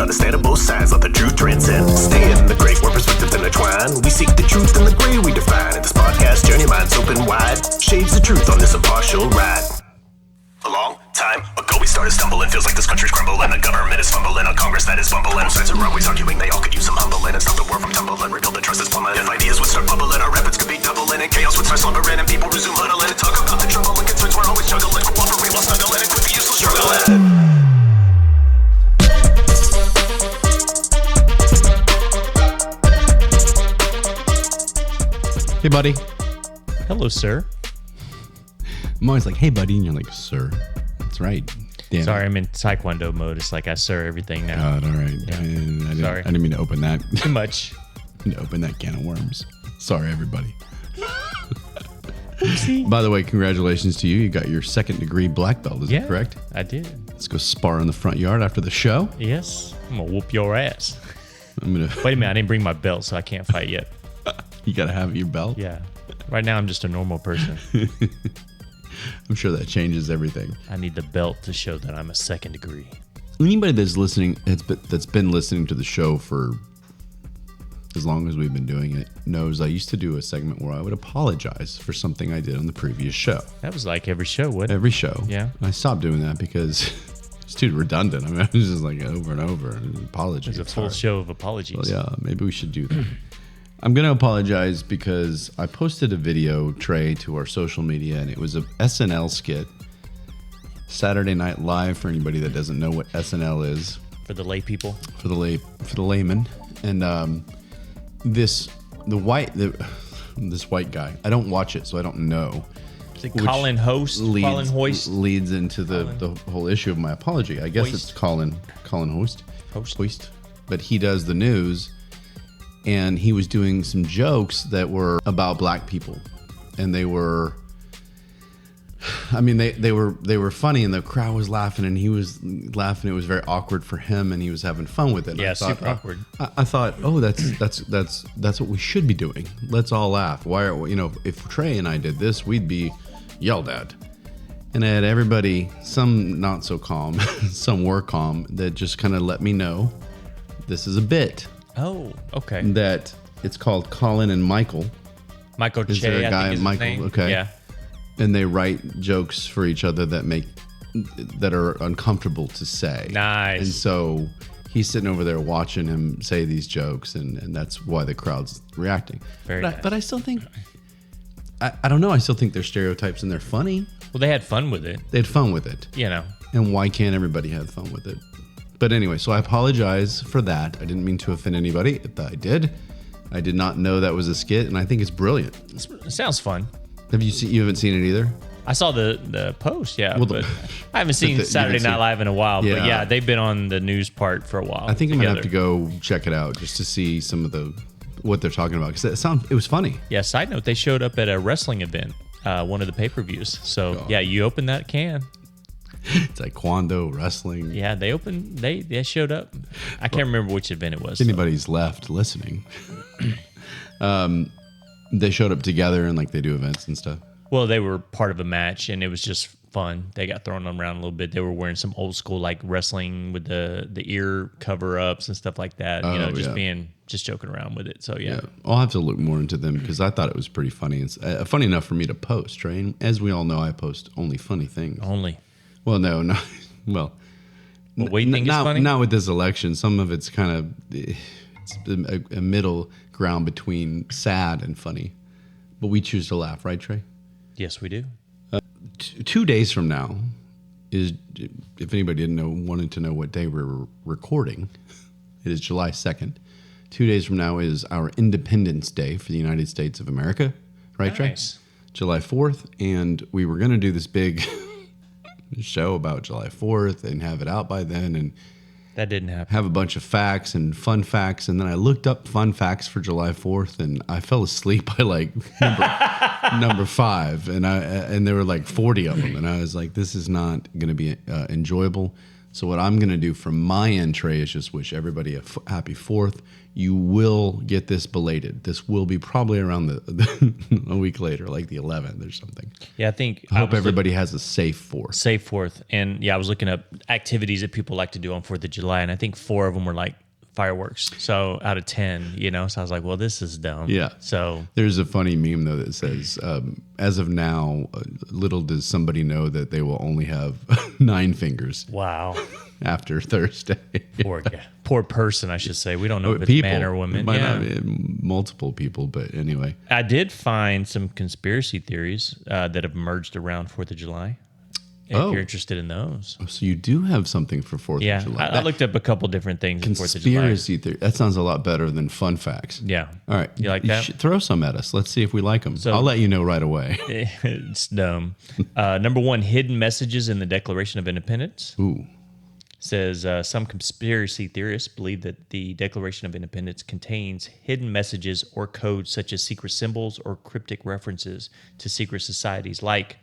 Understand both sides, let the truth transcend. Stay in the great where perspectives intertwine. We seek the truth in the gray we define. In this podcast journey, minds open wide. Shades the truth on this impartial ride. A long time ago we started stumbling. Feels like this country's crumbling. The government is fumbling. A Congress that is bumbling. Both sides are always arguing. They all could use some humbling. And stop the world from tumbling. Rebuild the trust is plummeting. If ideas would start bubbling, our efforts could be doubling. And chaos would start slumbering. And people resume huddling. And talk about the trouble and concerns we're always juggling. Cooperate while snuggling. And quit the useless struggling. Hey, buddy. Hello, sir. I'm always like, hey, buddy. And you're like, sir. That's right. Damn. Sorry, I'm in Taekwondo mode. It's like I sir everything now. God, all right. Yeah. Sorry. I didn't mean to open that. Too much. To open that can of worms. Sorry, everybody. Oopsie. By the way, congratulations to you. You got your 2nd degree black belt. Is that correct? I did. Let's go spar in the front yard after the show. Yes. I'm going to whoop your ass. I'm gonna. Wait a minute. I didn't bring my belt, so I can't fight yet. You got to have your belt? Yeah. Right now, I'm just a normal person. I'm sure that changes everything. I need the belt to show that I'm a 2nd degree. Anybody that's listening, that's been listening to the show for as long as we've been doing it, knows I used to do a segment where I would apologize for something I did on the previous show. That was like every show, wasn't it? Every show. Yeah. I stopped doing that because it's too redundant. I mean, it was just like over and over. Apologies. It was a full show of apologies. Well, yeah, maybe we should do that. I'm going to apologize because I posted a video, Trey, to our social media, and it was a SNL skit, Saturday Night Live, for anybody that doesn't know what SNL is. For the lay people. For the layman. And this white guy, I don't watch it, so I don't know. Is it Colin Hoist? Colin Hoist? Leads into the whole issue of my apology. I guess Hoist. it's Colin Hoist. Hoist. But he does the news. And he was doing some jokes that were about black people, and they were, I mean, they were funny, and the crowd was laughing, and he was laughing. It was very awkward for him, and he was having fun with it. And Yeah, I thought, super awkward. I thought, oh, that's what we should be doing. Let's all laugh. Why are if Trey and I did this, we'd be yelled at. And I had everybody, some not so calm, some were calm, that just kind of let me know this is a bit. Oh, okay. That it's called Colin and Michael. Michael Is there a Che, guy, I think is Michael? his name. Okay. Yeah. And they write jokes for each other that are uncomfortable to say. Nice. And so he's sitting over there watching him say these jokes, and that's why the crowd's reacting. Very nice. But I still think, I don't know, I still think they're stereotypes and they're funny. Well, they had fun with it. They had fun with it. You know. And why can't everybody have fun with it? But anyway, so I apologize for that. I didn't mean to offend anybody. I did. I did not know that was a skit, and I think it's brilliant. It sounds fun. Have you seen? You haven't seen it either? I saw the post, yeah. Well, but I haven't seen Saturday Night Live in a while. Yeah. But yeah, they've been on the news part for a while. I think I'm gonna have to go check it out just to see some of what they're talking about, because it was funny. Yeah. Side note: they showed up at a wrestling event, one of the pay-per-views. So yeah, you open that can. It's like Taekwondo, wrestling. Yeah, they showed up. I can't remember which event it was. If anybody's left listening, they showed up together and like they do events and stuff. Well, they were part of a match, and it was just fun. They got thrown around a little bit. They were wearing some old school like wrestling with the ear cover ups and stuff like that. Just joking around with it. So yeah. I'll have to look more into them because I thought it was pretty funny. It's funny enough for me to post. Right? And as we all know, I post only funny things. Only. Well, no. Well, what we think is funny? Not with this election. Some of it's kind of it's a middle ground between sad and funny. But we choose to laugh, right, Trey? Yes, we do. 2 days from now is, if anybody wanted to know what day we're recording, it is July 2nd. 2 days from now is our Independence Day for the United States of America. Right, Nice. Trey? July 4th. And we were going to do this big show about July 4th and have it out by then. And That didn't happen. have a bunch of facts and fun facts, and then I looked up fun facts for July 4th, and I fell asleep by like number 5, and there were like 40 of them, and I was like, this is not going to be enjoyable. So what I'm going to do from my end, Trey, is just wish everybody a happy 4th. You will get this belated. This will be probably around a week later, like the 11th or something. Yeah, I hope everybody has a safe 4th. Safe 4th. And yeah, I was looking up activities that people like to do on 4th of July, and I think 4 of them were like fireworks. So out of 10, so I was like, well, this is dumb. Yeah. So there's a funny meme though that says, as of now, little does somebody know that they will only have 9 fingers. Wow. After Thursday. Poor person, I should say. We don't know if it's man or woman. It might not be multiple people, but anyway. I did find some conspiracy theories that have emerged around 4th of July. If you're interested in those. So you do have something for 4th of July. I looked up a couple different things. Conspiracy theory. That sounds a lot better than fun facts. Yeah. All right. You like that? Throw some at us. Let's see if we like them. So, I'll let you know right away. It's dumb. Number 1, hidden messages in the Declaration of Independence. Ooh. Says some conspiracy theorists believe that the Declaration of Independence contains hidden messages or codes such as secret symbols or cryptic references to secret societies like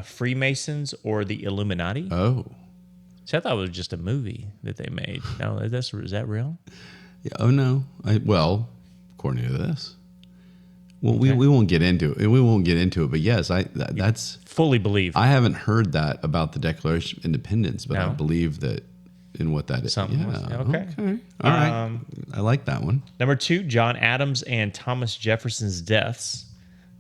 Freemasons or the Illuminati. Oh. So I thought it was just a movie that they made. No, is that real? Yeah, oh, no. Well, according to this. Well, okay. we won't get into it. We won't get into it, but yes, that's fully believe. I haven't heard that about the Declaration of Independence, but I believe that in what that is. Something. Yeah. Okay. All right. I like that one. Number 2, John Adams and Thomas Jefferson's deaths.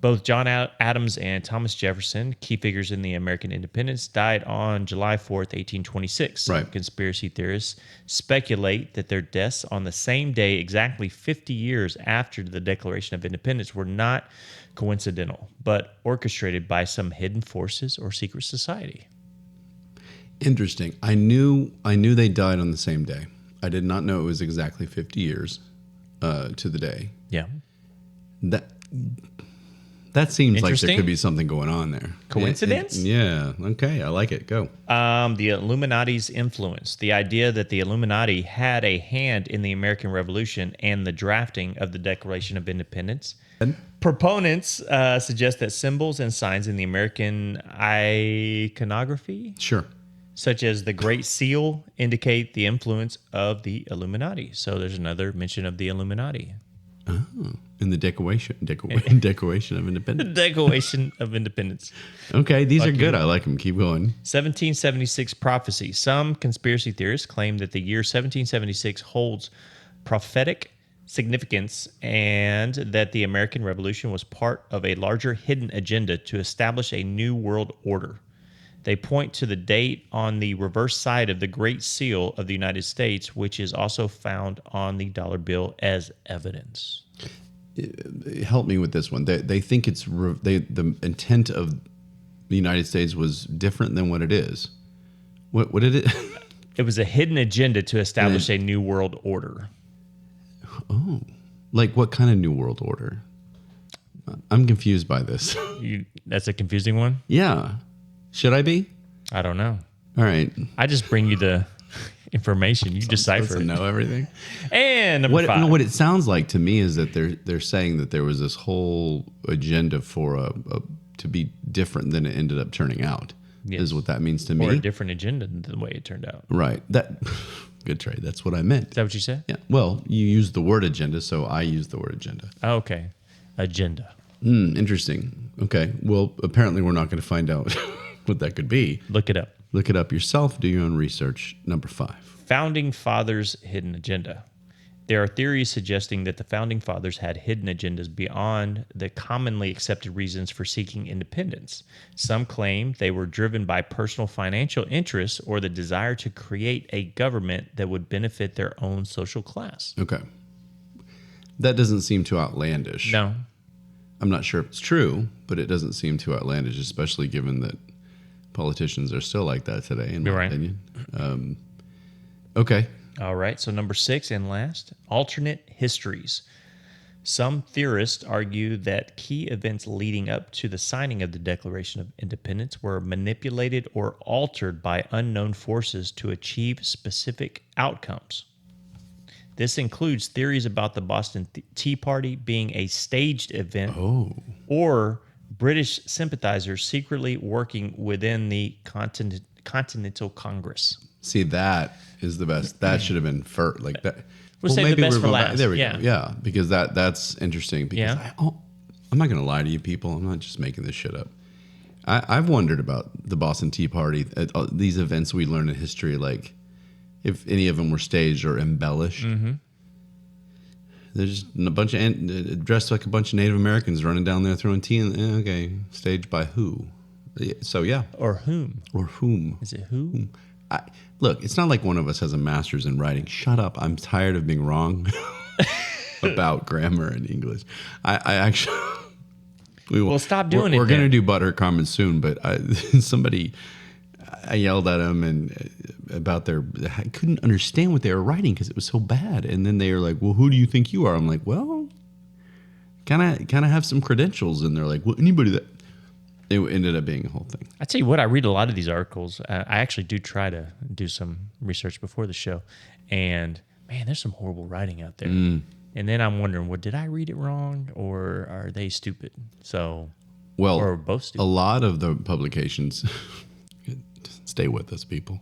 Both John Adams and Thomas Jefferson, key figures in the American independence, died on July 4th, 1826. Right. Some conspiracy theorists speculate that their deaths on the same day, exactly 50 years after the Declaration of Independence, were not coincidental, but orchestrated by some hidden forces or secret society. Interesting. I knew they died on the same day. I did not know it was exactly 50 years to the day. Yeah. That seems like there could be something going on there. Coincidence? Yeah. Okay. I like it. Go. The Illuminati's influence. The idea that the Illuminati had a hand in the American Revolution and the drafting of the Declaration of Independence. Proponents suggest that symbols and signs in the American iconography, such as the Great Seal, indicate the influence of the Illuminati. So there's another mention of the Illuminati. Oh, in the Declaration of Independence. Declaration of Independence. Okay, these are good. I like them. Keep going. 1776 prophecy. Some conspiracy theorists claim that the year 1776 holds prophetic significance and that the American Revolution was part of a larger hidden agenda to establish a new world order. They point to the date on the reverse side of the Great Seal of the United States, which is also found on the dollar bill as evidence. Help me with this one. They think the intent of the United States was different than what it is. What did it? It was a hidden agenda to establish a new world order. Oh, like what kind of new world order? I'm confused by this. That's a confusing one? Yeah. Should I be? I don't know. All right. I just bring you the information. You decipher it. Know everything. And number 5. What it sounds like to me is that they're saying that there was this whole agenda for to be different than it ended up turning out. Yes. Is what that means to me. Or a different agenda than the way it turned out. Right. Good trade. That's what I meant. Is that what you said? Yeah. Well, you used the word agenda, so I used the word agenda. Oh, okay. Agenda. Interesting. Okay. Well, apparently we're not going to find out what that could be. Look it up. Look it up yourself. Do your own research. Number 5. Founding Fathers' hidden agenda. There are theories suggesting that the Founding Fathers had hidden agendas beyond the commonly accepted reasons for seeking independence. Some claim they were driven by personal financial interests or the desire to create a government that would benefit their own social class. Okay. That doesn't seem too outlandish. No. I'm not sure if it's true, but it doesn't seem too outlandish, especially given that politicians are still like that today, in my opinion. Okay. All right. So number 6 and last, alternate histories. Some theorists argue that key events leading up to the signing of the Declaration of Independence were manipulated or altered by unknown forces to achieve specific outcomes. This includes theories about the Boston Tea Party being a staged event or British sympathizers secretly working within the Continental Congress. See, that is the best. That should have been like that. We'll save the best for last. There we go. Yeah, because that's interesting. Because I'm not going to lie to you people. I'm not just making this shit up. I've wondered about the Boston Tea Party, these events we learn in history, like if any of them were staged or embellished. Mm-hmm. There's just a bunch of dressed like a bunch of Native Americans running down there throwing tea. Okay, staged by who? So yeah, or whom? Or whom? Is it who? Look, it's not like one of us has a master's in writing. Shut up! I'm tired of being wrong about grammar and English. I actually. We'll stop doing it. We're going to do Butthurt Comment soon, but I yelled at them and about I couldn't understand what they were writing because it was so bad. And then they were like, "Well, who do you think you are?" I'm like, "Well, kind of have some credentials." And they're like, "Well, anybody that." It ended up being a whole thing. I tell you what, I read a lot of these articles. I actually do try to do some research before the show, and man, there's some horrible writing out there. And then I'm wondering, well, did I read it wrong, or are they stupid? So, or both stupid. A lot of the publications. Stay with us, people.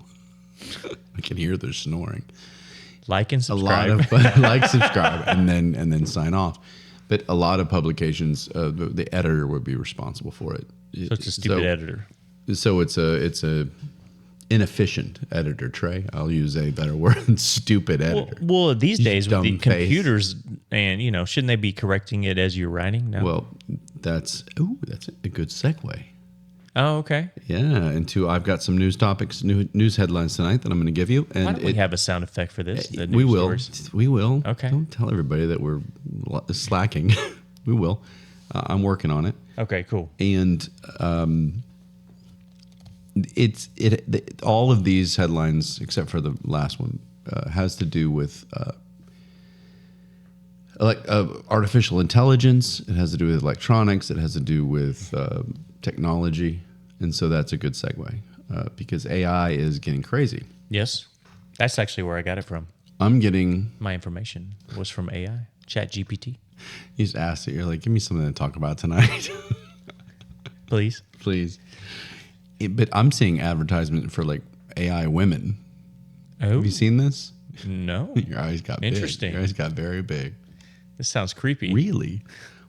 I can hear their snoring. Like and subscribe. A lot of subscribe, and then sign off. But a lot of publications, the editor would be responsible for it. So it's a stupid editor. So it's a inefficient editor, Trey. I'll use a better word than stupid editor. Well, these days with the computers, and shouldn't they be correcting it as you're writing? No. Well, that's a good segue. Oh, okay. Yeah, I've got some news topics, news headlines tonight that I'm going to give you. And why don't we have a sound effect for this? We will. We will. Okay. Don't tell everybody that we're slacking. We will. I'm working on it. Okay, cool. And all of these headlines, except for the last one, has to do with artificial intelligence. It has to do with electronics. It has to do with technology. And so that's a good segue because AI is getting crazy. Yes. That's actually where I got it from. I'm getting... My information was from AI, ChatGPT. You just asked it. You're like, give me something to talk about tonight. Please. But I'm seeing advertisement for like AI women. Oh. Have you seen this? No. Your eyes got interesting. Big. Your eyes got very big. This sounds creepy. Really?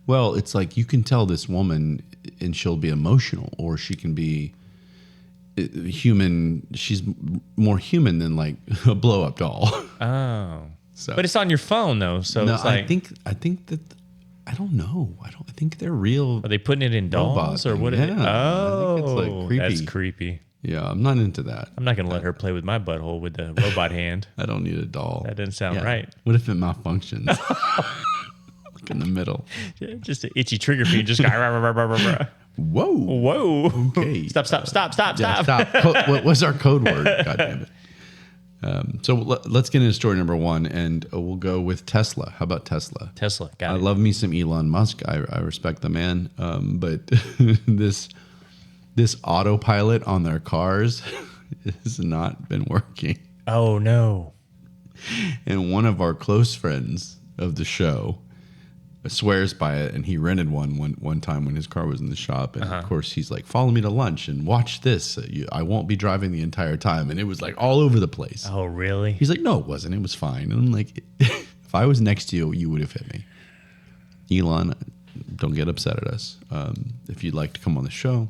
Well, it's like you can tell this woman and she'll be emotional, or she can be human. She's more human than like a blow up doll. Oh. So. But it's on your phone though. So no, it's like, I think that I don't know. I think they're real. Are they putting it in dolls or what? Yeah. Oh, I think it's like creepy. That's creepy. Yeah, I'm not into that. I'm not going to let her play with my butthole with the robot hand. I don't need a doll. That doesn't sound right. What if it malfunctions? Like in the middle. Just an itchy trigger feed. Just go. Whoa. Okay. Stop. Yeah, stop. What was our code word? God damn it. So let's get into story number one, and we'll go with Tesla. How about Tesla? Got it. I love me some Elon Musk. I respect the man. But this autopilot on their cars has not been working. Oh, no. And one of our close friends of the show swears by it, and he rented one time when his car was in the shop, and of course he's like, follow me to lunch and watch this. I won't be driving the entire time. And it was like all over the place. Oh, really? He's like, no, it wasn't. It was fine. And I'm like, if I was next to you, you would have hit me. Elon, don't get upset at us. If you'd like to come on the show,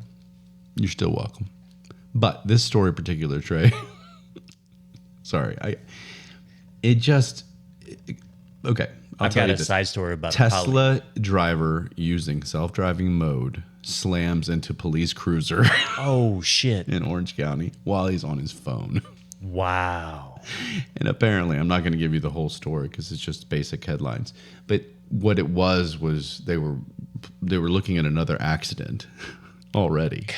you're still welcome. But this story in particular, Trey, sorry, okay. I've got a side story about Tesla driver using self-driving mode slams into police cruiser. Oh, shit. In Orange County while he's on his phone. Wow. And apparently, I'm not going to give you the whole story because it's just basic headlines. But what it was they were looking at another accident already. God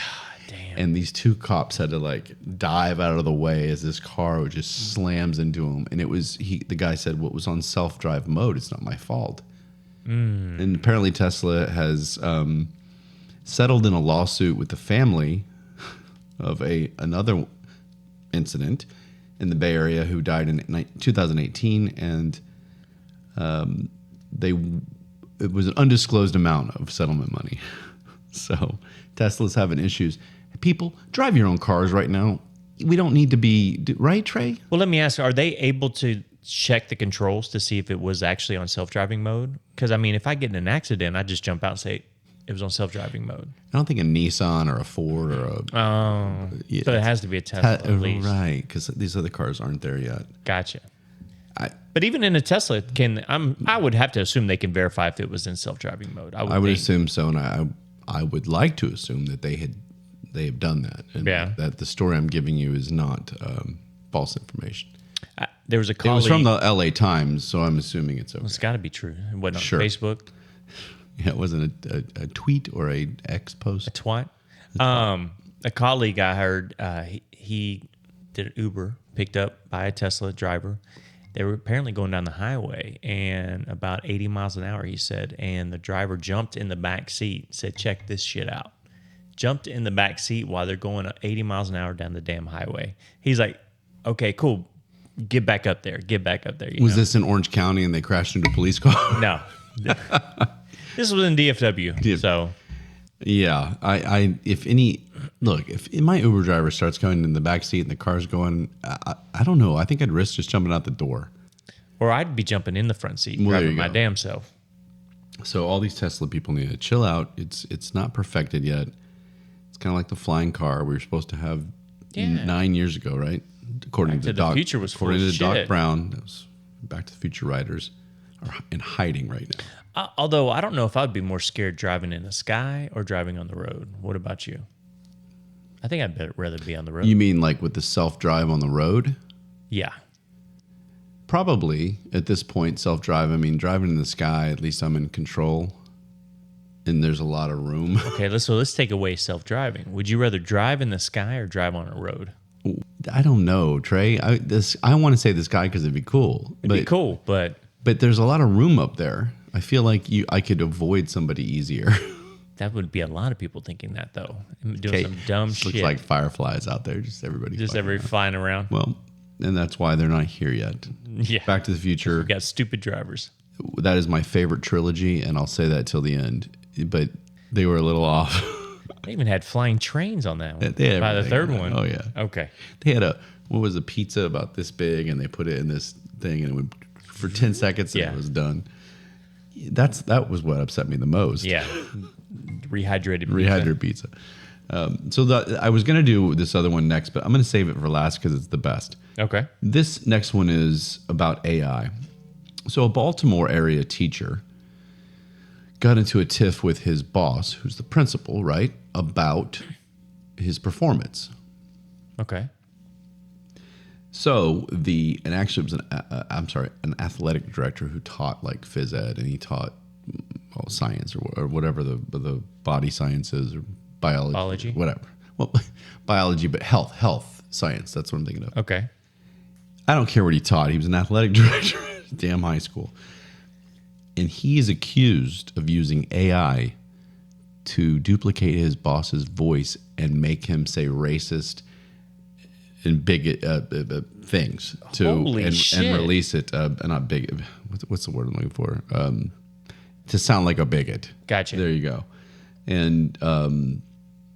damn. And these two cops had to like dive out of the way as this car just slams into him. And the guy said, "What was on self-drive mode? It's not my fault." And apparently Tesla has settled in a lawsuit with the family of another incident in the Bay Area who died in 2018, and it was an undisclosed amount of settlement money. So Tesla's having issues. People, drive your own cars right now. We don't need to be, right, Trey? Well, let me ask, are they able to check the controls to see if it was actually on self-driving mode? Because, I mean, if I get in an accident, I just jump out and say it was on self-driving mode. I don't think a Nissan or a Ford or a... So it has to be a Tesla at least. Right, because these other cars aren't there yet. Gotcha. But even in a Tesla, I would have to assume they can verify if it was in self-driving mode. I would assume so, and I would like to assume that they have done that, and that the story I'm giving you is not false information. There was a colleague. It was from the LA Times, so I'm assuming it's okay. It's got to be true. It wasn't on Facebook. Yeah, it wasn't a tweet or a X post. A twat. A colleague I heard, he did an Uber, picked up by a Tesla driver. They were apparently going down the highway, and about 80 miles an hour, he said, and the driver jumped in the back seat, said, check this shit out. Jumped in the back seat while they're going 80 miles an hour down the damn highway. He's like, okay, cool. Get back up there. Get back up there. Was this in Orange County and they crashed into a police car? No. This was in DFW. So, yeah, if my Uber driver starts going in the back seat and the car's going, I don't know. I think I'd risk just jumping out the door. Or I'd be jumping in the front seat, driving my damn self. So all these Tesla people need to chill out. It's not perfected yet. It's kind of like the flying car we were supposed to have 9 years ago, right? According to the future was full of shit. Doc Brown, that was Back to the Future writers are in hiding right now. Although I don't know if I'd be more scared driving in the sky or driving on the road. What about you? I think I'd rather be on the road. You mean like with the self-drive on the road? Yeah. Probably at this point, self-drive. I mean, driving in the sky, at least I'm in control, and there's a lot of room. Okay, let's take away self-driving. Would you rather drive in the sky or drive on a road? I don't know, Trey. I want to say the sky because it'd be cool. It'd be cool, but there's a lot of room up there. I feel like I could avoid somebody easier. That would be a lot of people thinking that, though. Doing some dumb shit. Looks like fireflies out there, just everybody. Flying around. Well, and that's why they're not here yet. Yeah. Back to the Future. We got stupid drivers. That is my favorite trilogy, and I'll say that till the end. But they were a little off. They even had flying trains on that one. They had by the third one. Oh, yeah. Okay. They had a pizza about this big, and they put it in this thing, and it would, for 10 seconds, and it was done. That was what upset me the most. Yeah. Rehydrated pizza. I was going to do this other one next, but I'm going to save it for last because it's the best. Okay. This next one is about AI. So a Baltimore area teacher got into a tiff with his boss, who's the principal, right, about his performance. Okay. So actually it was an athletic director who taught like phys ed, and he taught science or whatever the body sciences or biology, whatever. Well, biology, but health science. That's what I'm thinking of. Okay. I don't care what he taught. He was an athletic director at a damn high school. And he is accused of using AI to duplicate his boss's voice and make him say racist and bigot things and release it. Not bigot. What's the word I'm looking for? To sound like a bigot. Gotcha. There you go. And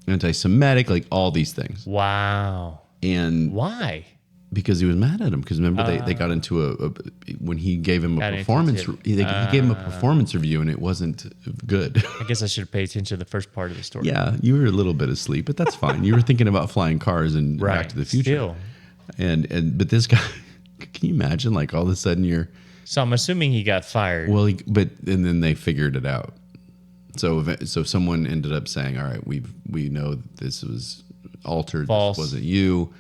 anti-Semitic, like all these things. Wow. And why? Because he was mad at him. Because remember, they got into when he gave him a performance. He gave him a performance review, and it wasn't good. I guess I should have paid attention to the first part of the story. Yeah, you were a little bit asleep, but that's fine. You were thinking about flying cars and Back to the Future. Still. But this guy, can you imagine? Like all of a sudden you're. So I'm assuming he got fired. Well, and then they figured it out. So someone ended up saying, "All right, we know that this was altered. False. This wasn't you."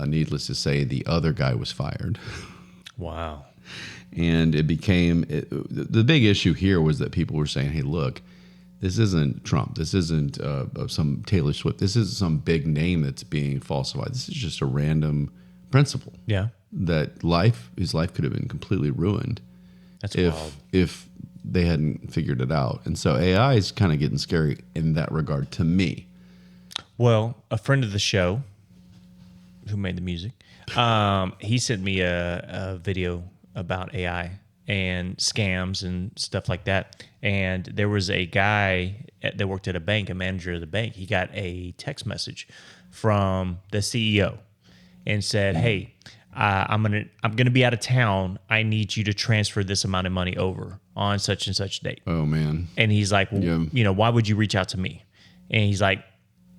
Needless to say, the other guy was fired. Wow. And it became the big issue here was that people were saying, "Hey, look, this isn't Trump. This isn't some Taylor Swift. This isn't some big name that's being falsified. This is just a random principle. Yeah. That his life could have been completely ruined That's wild. if they hadn't figured it out. And so AI is kind of getting scary in that regard to me. Well, a friend of the show who made the music, he sent me a video about AI and scams and stuff like that. And there was a guy that worked at a bank, a manager of the bank. He got a text message from the CEO and said, "Hey, I'm gonna be out of town. I need you to transfer this amount of money over on such and such date." Oh man. And he's like, well, why would you reach out to me? And he's like,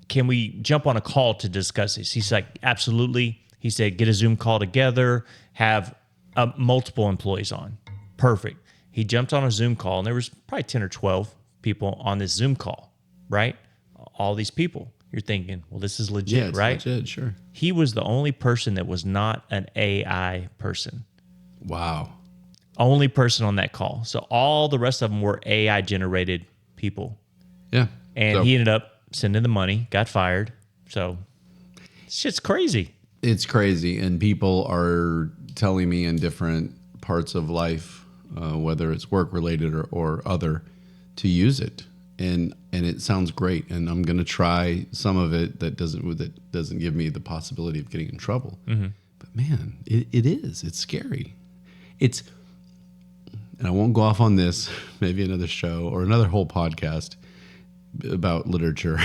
"Can we jump on a call to discuss this?" He's like, "Absolutely." He said, "Get a Zoom call together, have multiple employees on." Perfect. He jumped on a Zoom call, and there was probably 10 or 12 people on this Zoom call, right? All these people. You're thinking, well, this is legit, It's right? legit, sure. He was the only person that was not an AI person. Wow. Only person on that call. So all the rest of them were AI generated people. Yeah. And So- he ended up sending the money, got fired. So shit's crazy. It's crazy, and people are telling me in different parts of life, whether it's work related or other, to use it, and it sounds great. And I'm going to try some of it that doesn't give me the possibility of getting in trouble. Mm-hmm. But man, it's scary. And I won't go off on this. Maybe another show or another whole podcast about literature.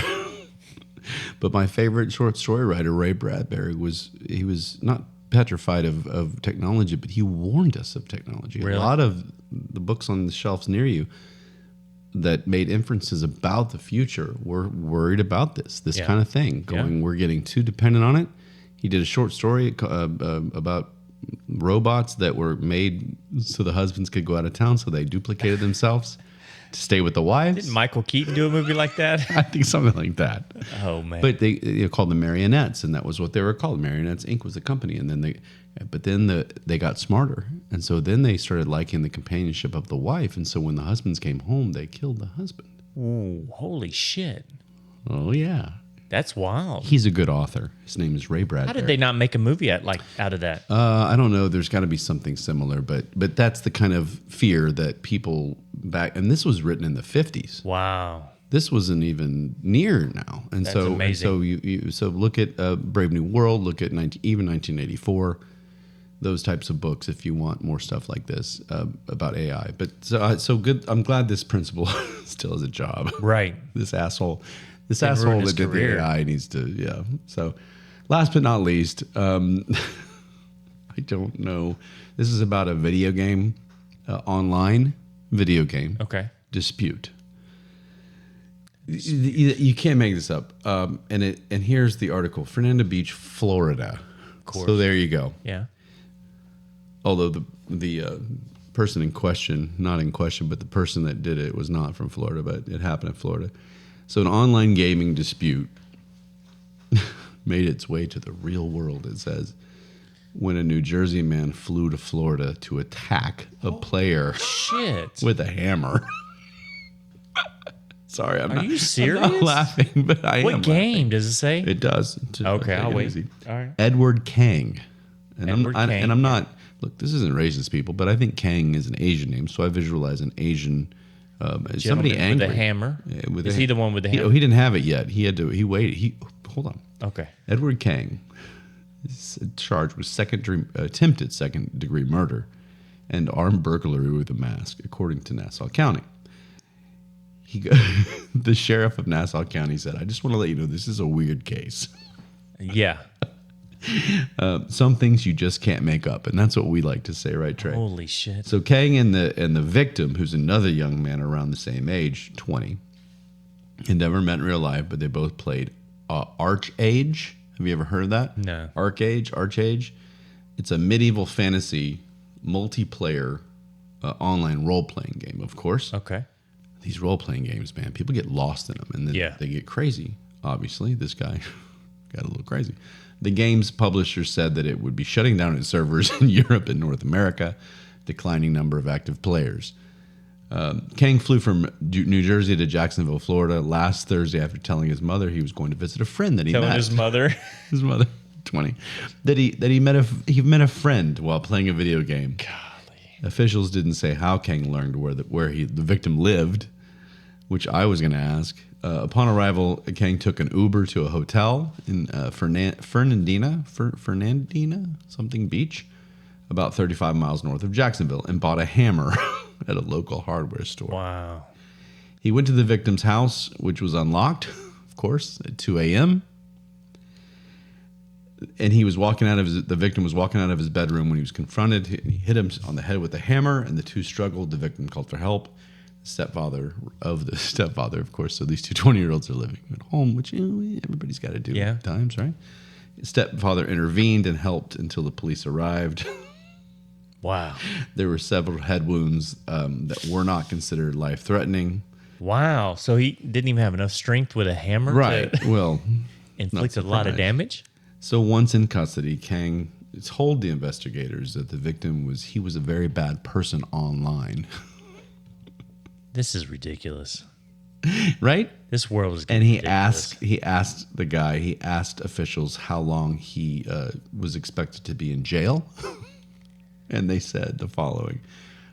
But my favorite short story writer, Ray Bradbury, was not petrified of technology, but he warned us of technology. Really? A lot of the books on the shelves near you that made inferences about the future were worried about this kind of thing. We're getting too dependent on it. He did a short story about robots that were made so the husbands could go out of town, so they duplicated themselves to stay with the wives. Didn't Michael Keaton do a movie like that? I think something like that. Oh man! But they called them Marionettes, and that was what they were called. Marionettes Inc. was the company, and then they got smarter, and so then they started liking the companionship of the wife, and so when the husbands came home, they killed the husband. Ooh, holy shit! Oh yeah, that's wild. He's a good author. His name is Ray Bradbury. How did they not make a movie out of that? I don't know. There's got to be something similar, but that's the kind of fear that people back, and this was written in the 50s. Wow. This wasn't even near now, and That's so amazing. And so look at Brave New World. Look at even 1984. Those types of books, if you want more stuff like this about AI. But so good. I'm glad this principal still has a job. Right. This asshole ruined that his did career. the AI needs to. Yeah. So, last but not least, I don't know. This is about a video game, online video game. Okay. Dispute. You can't make this up. And here's the article: Fernando Beach, Florida. Of course. So there you go. Yeah. Although the person in question, not in question, but the person that did it was not from Florida, but it happened in Florida. So an online gaming dispute made its way to the real world, it says, when a New Jersey man flew to Florida to attack a player Shit. with a hammer. Sorry, Are you serious? I'm not laughing, but I am. What game laughing. does it say? It does. Okay, I'll wait. Easy. All right. Edward Kang. And Kang, I'm not. Look, this isn't racist, people, but I think Kang is an Asian name, so I visualize an Asian. Somebody Gentleman angry with a hammer. Yeah, Is he the one with the hammer? He didn't have it yet. He had to. He waited. Hold on. Okay. Edward Kang is charged with attempted second-degree murder and armed burglary with a mask, according to Nassau County. The sheriff of Nassau County said, "I just want to let you know this is a weird case. Yeah. Some things you just can't make up," and that's what we like to say, right, Trey? Holy shit. So Kang and the victim, who's another young man around the same age, 20, had never met in real life, but they both played Archage. Have you ever heard of that? No. Archage. It's a medieval fantasy multiplayer online role-playing game, of course. Okay. These role-playing games, man, people get lost in them, and then they get crazy. Obviously, this guy got a little crazy. The game's publisher said that it would be shutting down its servers in Europe and North America, declining number of active players. Kang flew from New Jersey to Jacksonville, Florida last Thursday after telling his mother he was going to visit a friend that he met. Telling his mother? His mother, 20, that he met a friend while playing a video game. Golly. Officials didn't say how Kang learned where the victim lived, which I was going to ask. Upon arrival, Kang took an Uber to a hotel in Fernandina something beach, about 35 miles north of Jacksonville, and bought a hammer at a local hardware store. Wow. He went to the victim's house, which was unlocked, of course, at 2 a.m. And he was the victim was walking out of his bedroom when he was confronted. He hit him on the head with a hammer, and the two struggled. The victim called for help. The stepfather, of course. So these two 20-year-olds are living at home, which everybody's got to do at times, right? His stepfather intervened and helped until the police arrived. Wow. There were several head wounds that were not considered life-threatening. Wow. So he didn't even have enough strength with a hammer to Well, inflict a lot of damage? So once in custody, Kang told the investigators that the victim was a very bad person online. This is ridiculous. Right? This world is getting ridiculous. He asked officials how long he was expected to be in jail. And they said the following: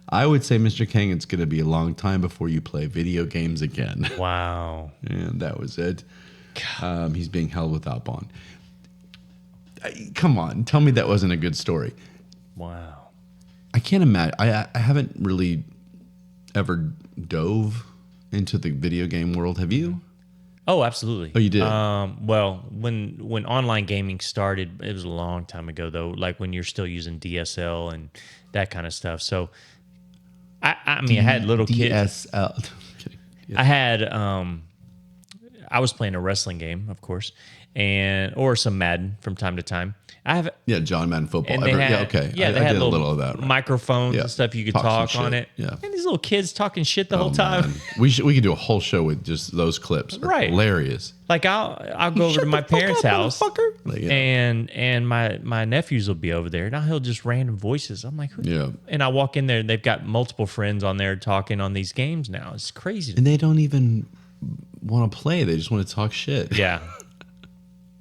I would say, Mr. Kang, it's going to be a long time before you play video games again. Wow. And that was it. He's being held without bond. Come on, tell me that wasn't a good story. Wow. I can't imagine. I haven't really ever dove into the video game world. Have you? Oh, absolutely. Oh, you did? Well, when online gaming started, it was a long time ago, though, like when you're still using DSL and that kind of stuff. So, I mean, I had little kids. DSL. Yeah. I was playing a wrestling game, of course, or some Madden from time to time. John Madden football. And they had, I had did a little of that. Right? Microphones and stuff you could talk on it. Yeah. And these little kids talking shit the whole time. Man. We could do a whole show with just those clips. Right. Hilarious. Like I'll go over to my parents' house, like, and my nephews will be over there. Now he'll just random voices. I'm like, and I walk in there, and they've got multiple friends on there talking on these games now. It's crazy. And they don't even want to play. They just want to talk shit. Yeah.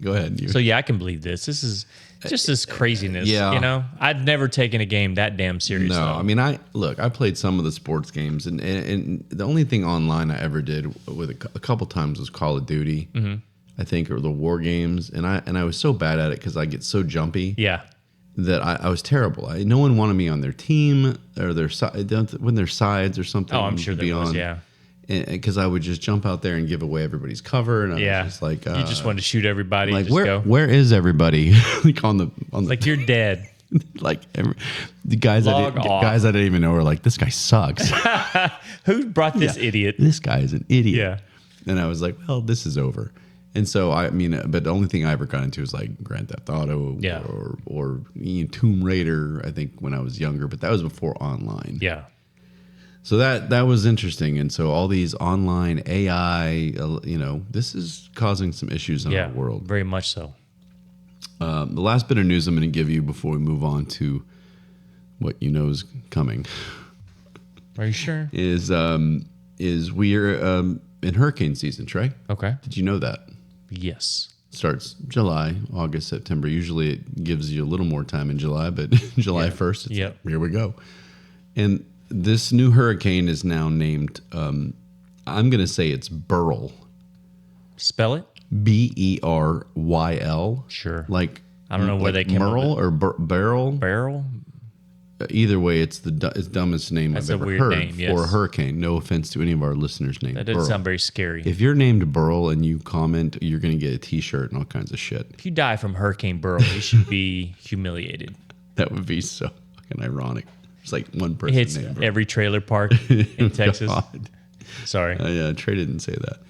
Go ahead. So I can believe this. This is just this craziness. Yeah. You know, I'd never taken a game that damn serious. No, though. I mean, I played some of the sports games, and the only thing online I ever did with a couple times was Call of Duty, I think, or the war games, and I was so bad at it because I get so jumpy. Yeah. That I was terrible. No one wanted me on their team or when their sides or something. Oh, I'm sure there was. Yeah. Because I would just jump out there and give away everybody's cover, and I was just like, you just wanted to shoot everybody. Like, and just where is everybody? Like on the like you're dead. Like the guys I didn't even know were like, this guy sucks. Who brought this idiot? This guy is an idiot. Yeah. And I was like, well, this is over. And so but the only thing I ever got into was like Grand Theft Auto, or Tomb Raider. I think when I was younger, but that was before online. Yeah. So that was interesting, and so all these online AI, this is causing some issues in our world. Very much so. The last bit of news I'm going to give you before we move on to what you know is coming. Are you sure? Is we're in hurricane season, Trey? Okay. Did you know that? Yes. Starts July, August, September. Usually it gives you a little more time in July, but July 1st, here we go. And this new hurricane is now named, I'm going to say it's Beryl. Spell it? Beryl. Sure. Like, I don't know where they came Merle or Beryl. Beryl? Either way, it's the dumbest name That's I've ever weird heard name, yes. for a hurricane. No offense to any of our listeners named That doesn't Beryl. sound very scary. If you're named Beryl and you comment, you're going to get a T-shirt and all kinds of shit. If you die from Hurricane Beryl, you should be humiliated. That would be so fucking ironic. It's like one person It hits named Beryl. every trailer park in Texas. God. Sorry. Yeah, Trey didn't say that.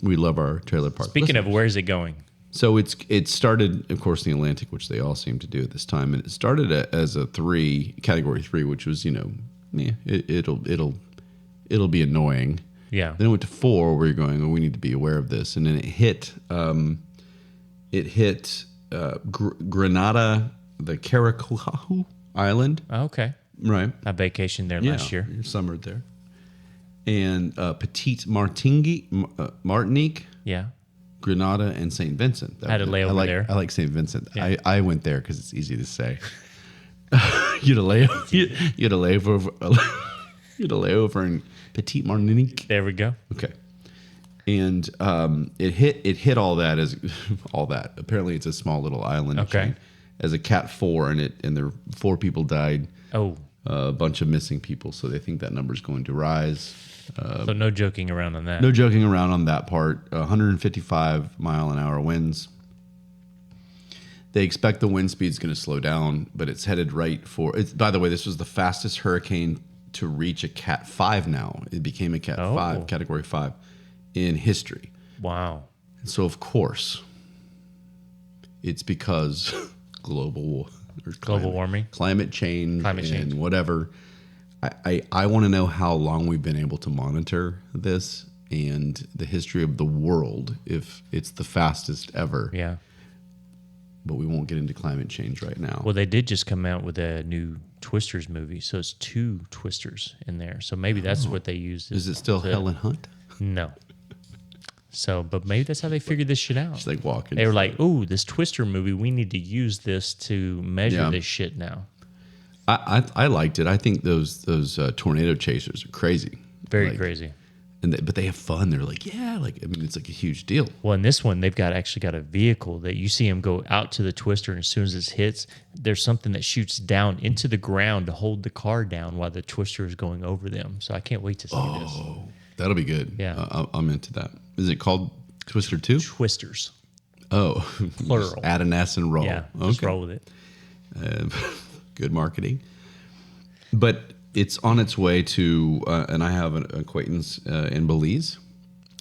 We love our trailer park. Speaking of, where's it going? So it started, of course, in the Atlantic, which they all seem to do at this time, and it started as a category 3, which was it'll be annoying. Yeah. Then it went to 4, where you're going, oh, we need to be aware of this, and then it hit Grenada, the Caracuaju Island. Oh, okay. Right. I vacationed there last year. You summered there. And Petite Martinique. Yeah. Grenada and St. Vincent. I had to lay over there. I like St. Vincent. Yeah. I went there because it's easy to say. You had to lay over. You had to lay over in Petite Martinique. There we go. Okay. And it hit all that as all that. Apparently, it's a small little island. Okay. Chain, as a Cat 4, and there 4 people died. Oh. A bunch of missing people. So they think that number is going to rise. So no joking around on that. No joking around on that part. 155 mile an hour winds. They expect the wind speed is going to slow down, but it's headed right for. By the way, this was the fastest hurricane to reach a Cat 5 now. It became a Cat 5, Category 5 in history. Wow. And so, of course, it's because global warming, climate change, and whatever. I want to know how long we've been able to monitor this and the history of the world if it's the fastest ever. Yeah. But we won't get into climate change right now. Well, they did just come out with a new Twisters movie, so it's 2 Twisters in there. So maybe that's what they used. Is it still Helen Hunt? No. So, but maybe that's how they figured this shit out. She's like walking. They were like, "Ooh, this Twister movie. We need to use this to measure this shit now." I liked it. I think those tornado chasers are crazy. Very crazy. But they have fun. They're like, it's like a huge deal. Well, in this one, they've actually got a vehicle that you see them go out to the Twister, and as soon as it hits, there's something that shoots down into the ground to hold the car down while the Twister is going over them. So I can't wait to see this. Oh, that'll be good. Yeah. I'm into that. Is it called Twister 2? Twisters. Oh. Plural. Just add an S and roll. Yeah, just roll with it. Good marketing. But it's on its way to, and I have an acquaintance in Belize.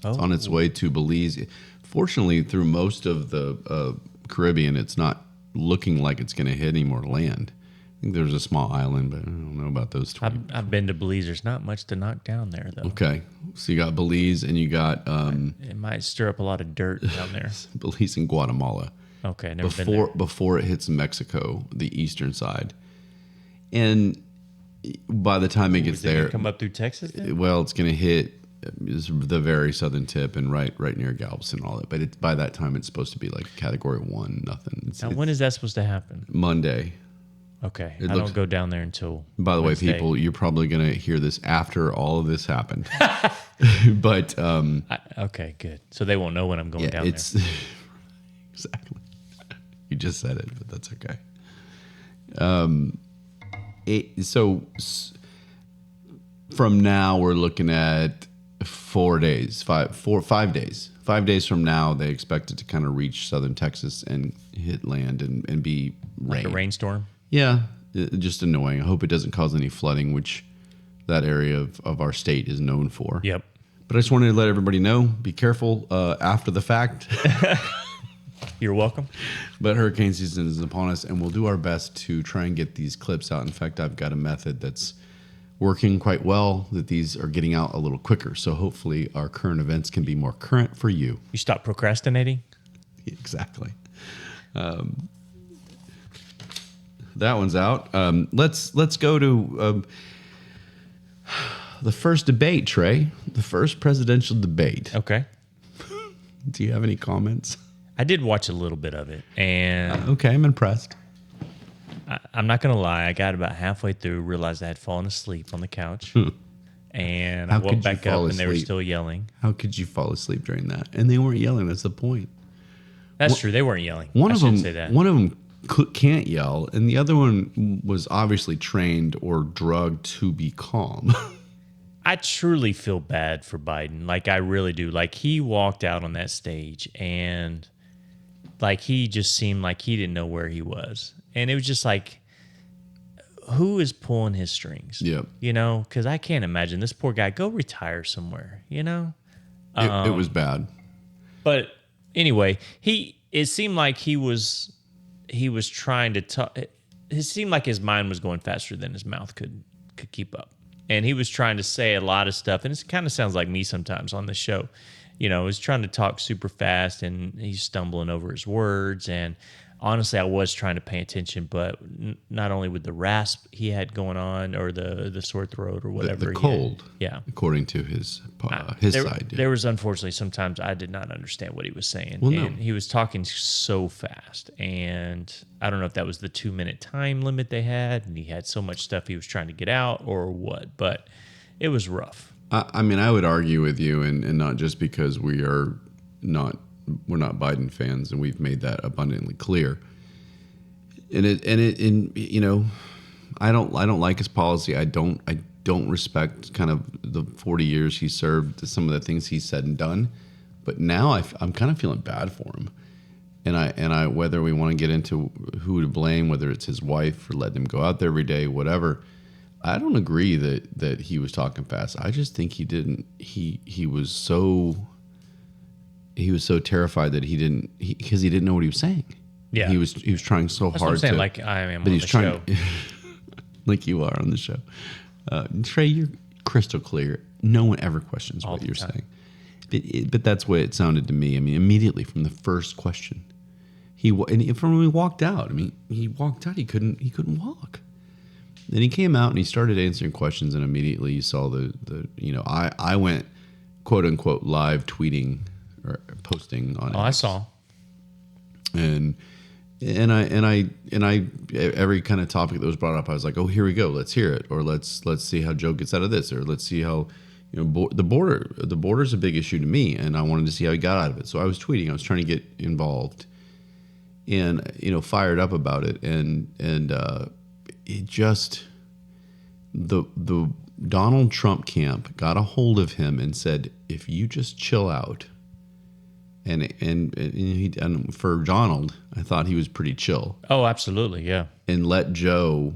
It's on its way to Belize. Fortunately, through most of the Caribbean, it's not looking like it's going to hit any more land. I think there's a small island, but I don't know about those 20. I've been to Belize. There's not much to knock down there, though. Okay. So you got Belize and you got... it might stir up a lot of dirt down there. Belize and Guatemala. Okay, never been there. Before it hits Mexico, the eastern side. And by the time it gets there... come up through Texas then? Well, it's going to hit the very southern tip and right near Galveston and all that. But by that time, it's supposed to be like Category 1, nothing. Now, when is that supposed to happen? Monday. Okay. I don't go down there until By the Wednesday. way, people, you're probably going to hear this after all of this happened. But... okay, good. So they won't know when I'm going down there. Exactly. You just said it, but that's okay. So from now, we're looking at 4 days, 5 days. 5 days from now, they expect it to kind of reach southern Texas and hit land and be rain. Like a rainstorm? Yeah, just annoying. I hope it doesn't cause any flooding, which that area of our state is known for. Yep. But I just wanted to let everybody know, be careful after the fact. You're welcome. But hurricane season is upon us, and we'll do our best to try and get these clips out. In fact, I've got a method that's working quite well, that these are getting out a little quicker. So hopefully our current events can be more current for you. You stop procrastinating? Exactly. That one's out. Let's go to the first debate, Trey. The first presidential debate. Okay. Do you have any comments? I did watch a little bit of it, and Okay, I'm impressed. I'm not going to lie. I got about halfway through, realized I had fallen asleep on the couch, and How I could woke you back fall up, and they were asleep? still yelling. How could you fall asleep during that? And they weren't yelling. That's the point. That's true. They weren't yelling. One I of shouldn't them, say that. one of them can't yell, and the other one was obviously trained or drugged to be calm. I truly feel bad for Biden. Like, I really do. Like, he walked out on that stage, and like he just seemed like he didn't know where he was, and it was just like, who is pulling his strings? Yep. You know, because I can't imagine this poor guy. Go retire somewhere. You know. It was bad. But anyway, it seemed like he was trying to talk. It seemed like his mind was going faster than his mouth could keep up, and he was trying to say a lot of stuff. And it kind of sounds like me sometimes on the show. You know, he's trying to talk super fast, and he's stumbling over his words. And honestly, I was trying to pay attention, but not only with the rasp he had going on, or the sore throat, or whatever. The cold. Yeah. According to his side. There was, unfortunately, sometimes I did not understand what he was saying. Well, and he was talking so fast. And I don't know if that was the 2-minute time limit they had, and he had so much stuff he was trying to get out or what, but it was rough. I mean, I would argue with you, and not just because we're not Biden fans, and we've made that abundantly clear. And you know, I don't like his policy. I don't respect kind of the 40 years he served, some of the things he said and done. But now I'm kind of feeling bad for him. And I whether we want to get into who to blame, whether it's his wife for letting him go out there every day, whatever. I don't agree that he was talking fast. I just think he didn't. He was so terrified that he didn't know what he was saying. Yeah, he was trying so That's hard. What I'm saying, to, like I am but on he's the trying, show, like you are on the show. Trey, you're crystal clear. No one ever questions All what the you're time. saying. But that's what it sounded to me. I mean, immediately from the first question, from when he walked out. I mean, he walked out. He couldn't walk. Then he came out and he started answering questions, and immediately you saw I went quote unquote live tweeting or posting on. I saw. And I every kind of topic that was brought up, I was like, oh, here we go, let's hear it, or let's see how Joe gets out of this, or let's see how the border's a big issue to me, and I wanted to see how he got out of it. So I was tweeting, I was trying to get involved, and fired up about it, and it just the Donald Trump camp got a hold of him and said, if you just chill out. And for Donald, I thought he was pretty chill. Oh, absolutely, yeah. And let Joe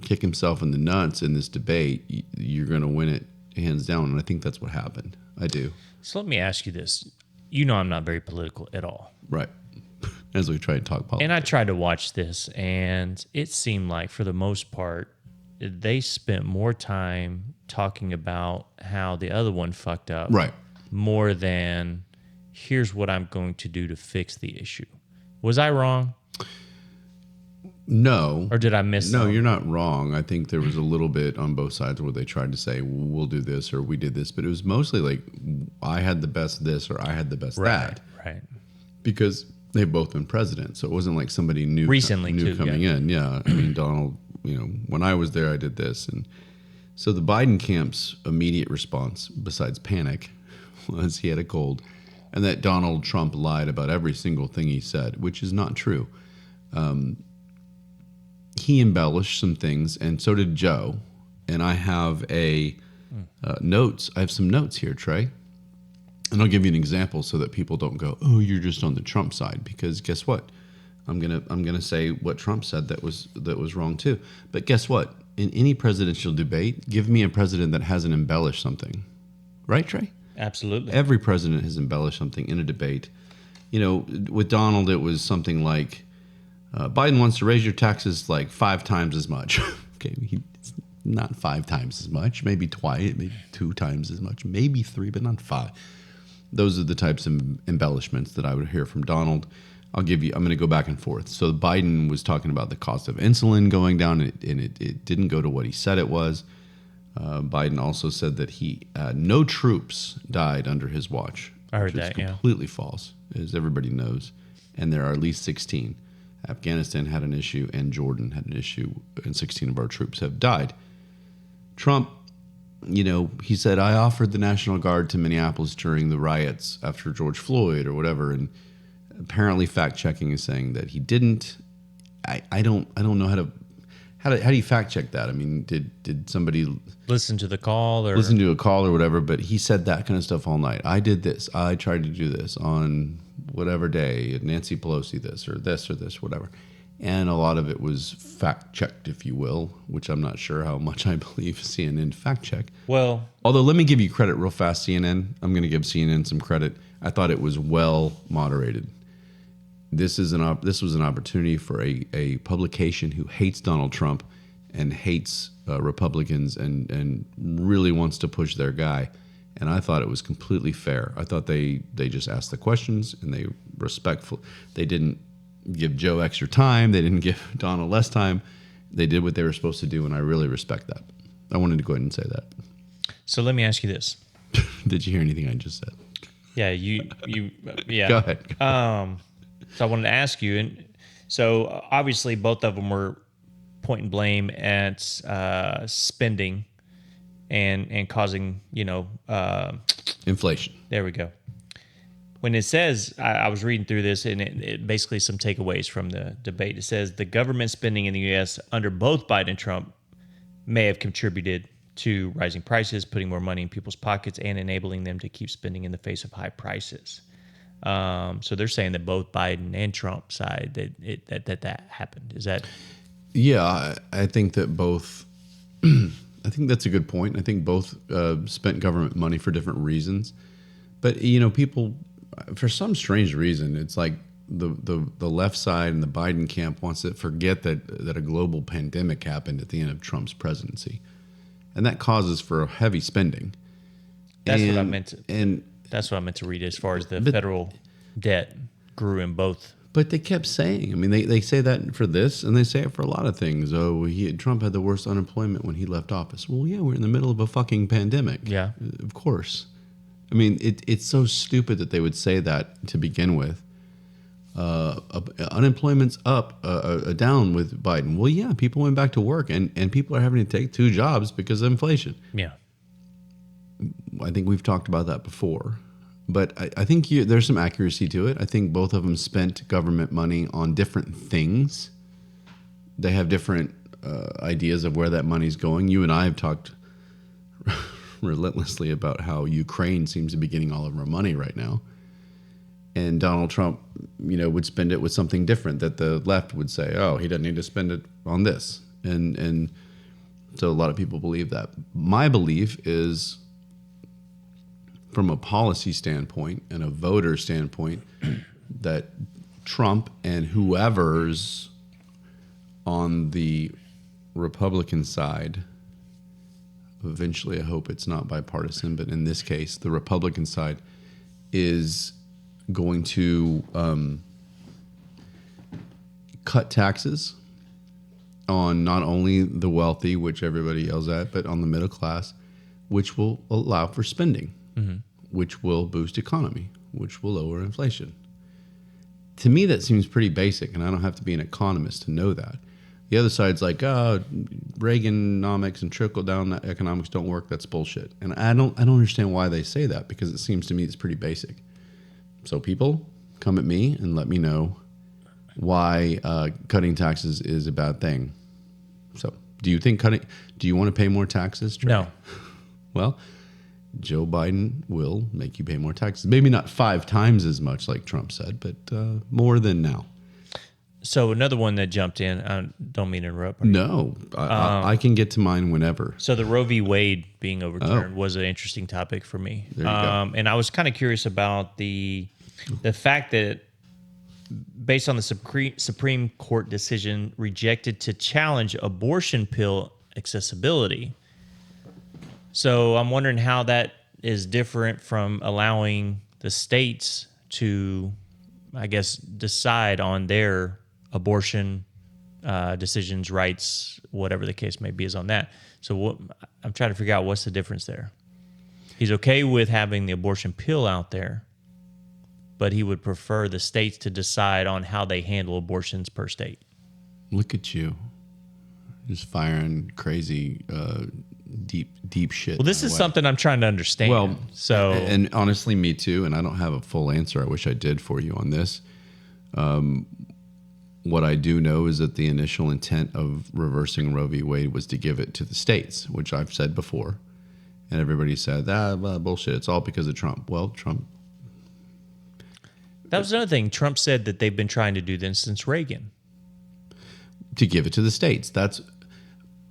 kick himself in the nuts in this debate. You're going to win it hands down, and I think that's what happened. I do. So let me ask you this. I'm not very political at all. Right. As we try to talk politics. And I tried to watch this, and it seemed like, for the most part, they spent more time talking about how the other one fucked up. Right. More than, here's what I'm going to do to fix the issue. Was I wrong? No. Or did I miss No, something? you're not wrong. I think there was a little bit on both sides where they tried to say, we'll do this or we did this. But it was mostly like, I had the best this or I had the best that. Right. Because they've both been president. So it wasn't like somebody new coming in. Yeah. I mean, Donald, when I was there, I did this. And so the Biden camp's immediate response, besides panic, was he had a cold. And that Donald Trump lied about every single thing he said, which is not true. He embellished some things, and so did Joe. And I have notes. I have some notes here, Trey. And I'll give you an example so that people don't go, "Oh, you're just on the Trump side." Because guess what? I'm gonna say what Trump said that was wrong too. But guess what? In any presidential debate, give me a president that hasn't embellished something, right, Trey? Absolutely. Every president has embellished something in a debate. With Donald, it was something like, Biden wants to raise your taxes like 5 times as much. Okay, not 5 times as much, maybe twice, maybe 2 times as much, maybe 3, but not 5. Those are the types of embellishments that I would hear from Donald. I'm going to go back and forth. So Biden was talking about the cost of insulin going down, and it didn't go to what he said it was. Biden also said that no troops died under his watch. I heard which that, is completely false, as everybody knows. And there are at least 16. Afghanistan had an issue, and Jordan had an issue, and 16 of our troops have died. Trump, he said, I offered the National Guard to Minneapolis during the riots after George Floyd or whatever, and apparently fact-checking is saying that he didn't. I don't know how do you fact check that? I mean, did somebody listen to the call or listen to a call or whatever? But he said that kind of stuff all night. I did this. I tried to do this on whatever day. Nancy Pelosi this or this, whatever. And a lot of it was fact checked, if you will, which I'm not sure how much I believe CNN fact check. Well, although let me give you credit real fast, CNN. I'm going to give CNN some credit. I thought it was well moderated. This was an opportunity for a publication who hates Donald Trump and hates Republicans and really wants to push their guy. And I thought it was completely fair. I thought they just asked the questions and they respectful. They didn't give Joe extra time. They didn't give Donald less time. They did what they were supposed to do, and I really respect that. I wanted to go ahead and say that. So let me ask you this. Did you hear anything I just said? Yeah, yeah. Go ahead. So I wanted to ask you, and so obviously both of them were pointing blame at spending and causing, Inflation. There we go. When it says, I was reading through this, and it basically some takeaways from the debate. It says the government spending in the U.S. under both Biden and Trump may have contributed to rising prices, putting more money in people's pockets, and enabling them to keep spending in the face of high prices. So they're saying that both Biden and Trump side that happened. Is that? Yeah, I think that both. I think that's a good point. I think both spent government money for different reasons, but people, for some strange reason, it's like the left side and the Biden camp wants to forget that a global pandemic happened at the end of Trump's presidency, and that causes for heavy spending. That's what I meant to. That's what I meant to read as far as the federal debt grew in both. But they kept saying, I mean, they say that for this, and they say it for a lot of things. Oh, Trump had the worst unemployment when he left office. Well, yeah, we're in the middle of a fucking pandemic. Yeah. Of course. I mean, it's so stupid that they would say that to begin with. Unemployment's up, down with Biden. Well, yeah, people went back to work, and people are having to take 2 jobs because of inflation. Yeah. I think we've talked about that before. But I think there's some accuracy to it. I think both of them spent government money on different things. They have different ideas of where that money's going. You and I have talked relentlessly about how Ukraine seems to be getting all of our money right now. And Donald Trump, would spend it with something different that the left would say, oh, he doesn't need to spend it on this. And so a lot of people believe that. My belief is, from a policy standpoint and a voter standpoint, that Trump and whoever's on the Republican side, eventually I hope it's not bipartisan, but in this case, the Republican side is going to cut taxes on not only the wealthy, which everybody yells at, but on the middle class, which will allow for spending. Mm-hmm. Which will boost economy, which will lower inflation. To me, that seems pretty basic, and I don't have to be an economist to know that. The other side's like, Reaganomics and trickle-down economics don't work. That's bullshit. And I don't understand why they say that, because it seems to me it's pretty basic. So people, come at me and let me know why cutting taxes is a bad thing. So do you want to pay more taxes, Trey? No. Well, Joe Biden will make you pay more taxes. Maybe not 5 times as much like Trump said, but more than now. So another one that jumped in, I don't mean to interrupt. No, I can get to mine whenever. So the Roe v. Wade being overturned was an interesting topic for me. There you go. And I was kind of curious about the fact that based on the Supreme Court decision rejected to challenge abortion pill accessibility. So I'm wondering how that is different from allowing the states to, I guess, decide on their abortion decisions, rights, whatever the case may be, is on that. So I'm trying to figure out what's the difference there. He's okay with having the abortion pill out there, but he would prefer the states to decide on how they handle abortions per state. Look at you. Just firing crazy deep shit. Well, this is something I'm trying to understand. Well, and honestly, me too. And I don't have a full answer. I wish I did for you on this. What I do know is that the initial intent of reversing Roe v. Wade was to give it to the states, which I've said before. And everybody said, bullshit. It's all because of Trump. Well, Trump. That was another thing. Trump said that they've been trying to do this since Reagan. To give it to the states.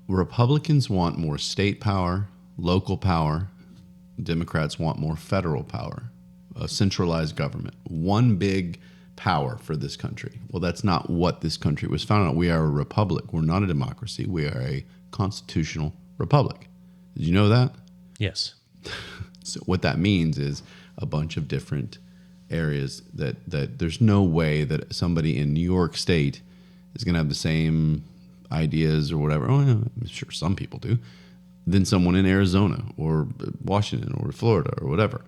Republicans want more state power, local power. Democrats want more federal power, a centralized government, one big power for this country. Well, that's not what this country was founded on. We are a republic. We're not a democracy. We are a constitutional republic. Did you know that? Yes. So what that means is a bunch of different areas that there's no way that somebody in New York State is going to have the same ideas or whatever. Oh, yeah, I'm sure some people do. Than someone in Arizona or Washington or Florida or whatever.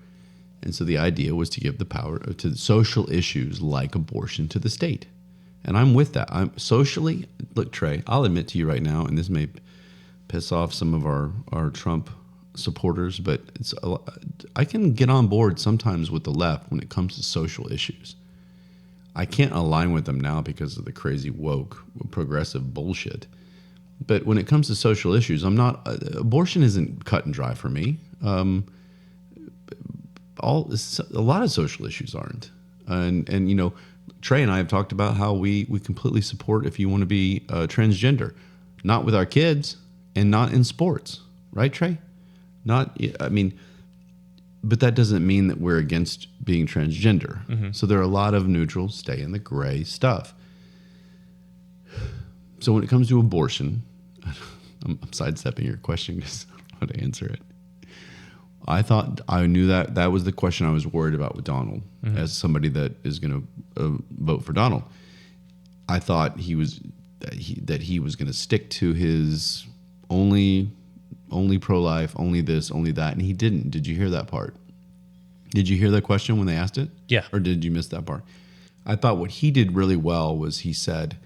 And so the idea was to give the power to social issues like abortion to the state. And I'm with that. I'm socially, look, Trey, I'll admit to you right now, and this may piss off some of our Trump supporters, but I can get on board sometimes with the left when it comes to social issues. I can't align with them now because of the crazy woke progressive bullshit. But when it comes to social issues, abortion isn't cut and dry for me. A lot of social issues aren't. And you know, Trey and I have talked about how we completely support if you want to be transgender, not with our kids and not in sports, right, Trey? But that doesn't mean that we're against being transgender. Mm-hmm. So there are a lot of neutral, stay in the gray stuff. So when it comes to abortion, I'm sidestepping your question because I don't know how to answer it. I knew that was the question I was worried about with Donald, mm-hmm. as somebody that is going to vote for Donald. I thought he was going to stick to his only pro-life, only this, only that, and he didn't. Did you hear that part? Did you hear that question when they asked it? Yeah. Or did you miss that part? I thought what he did really well was he said,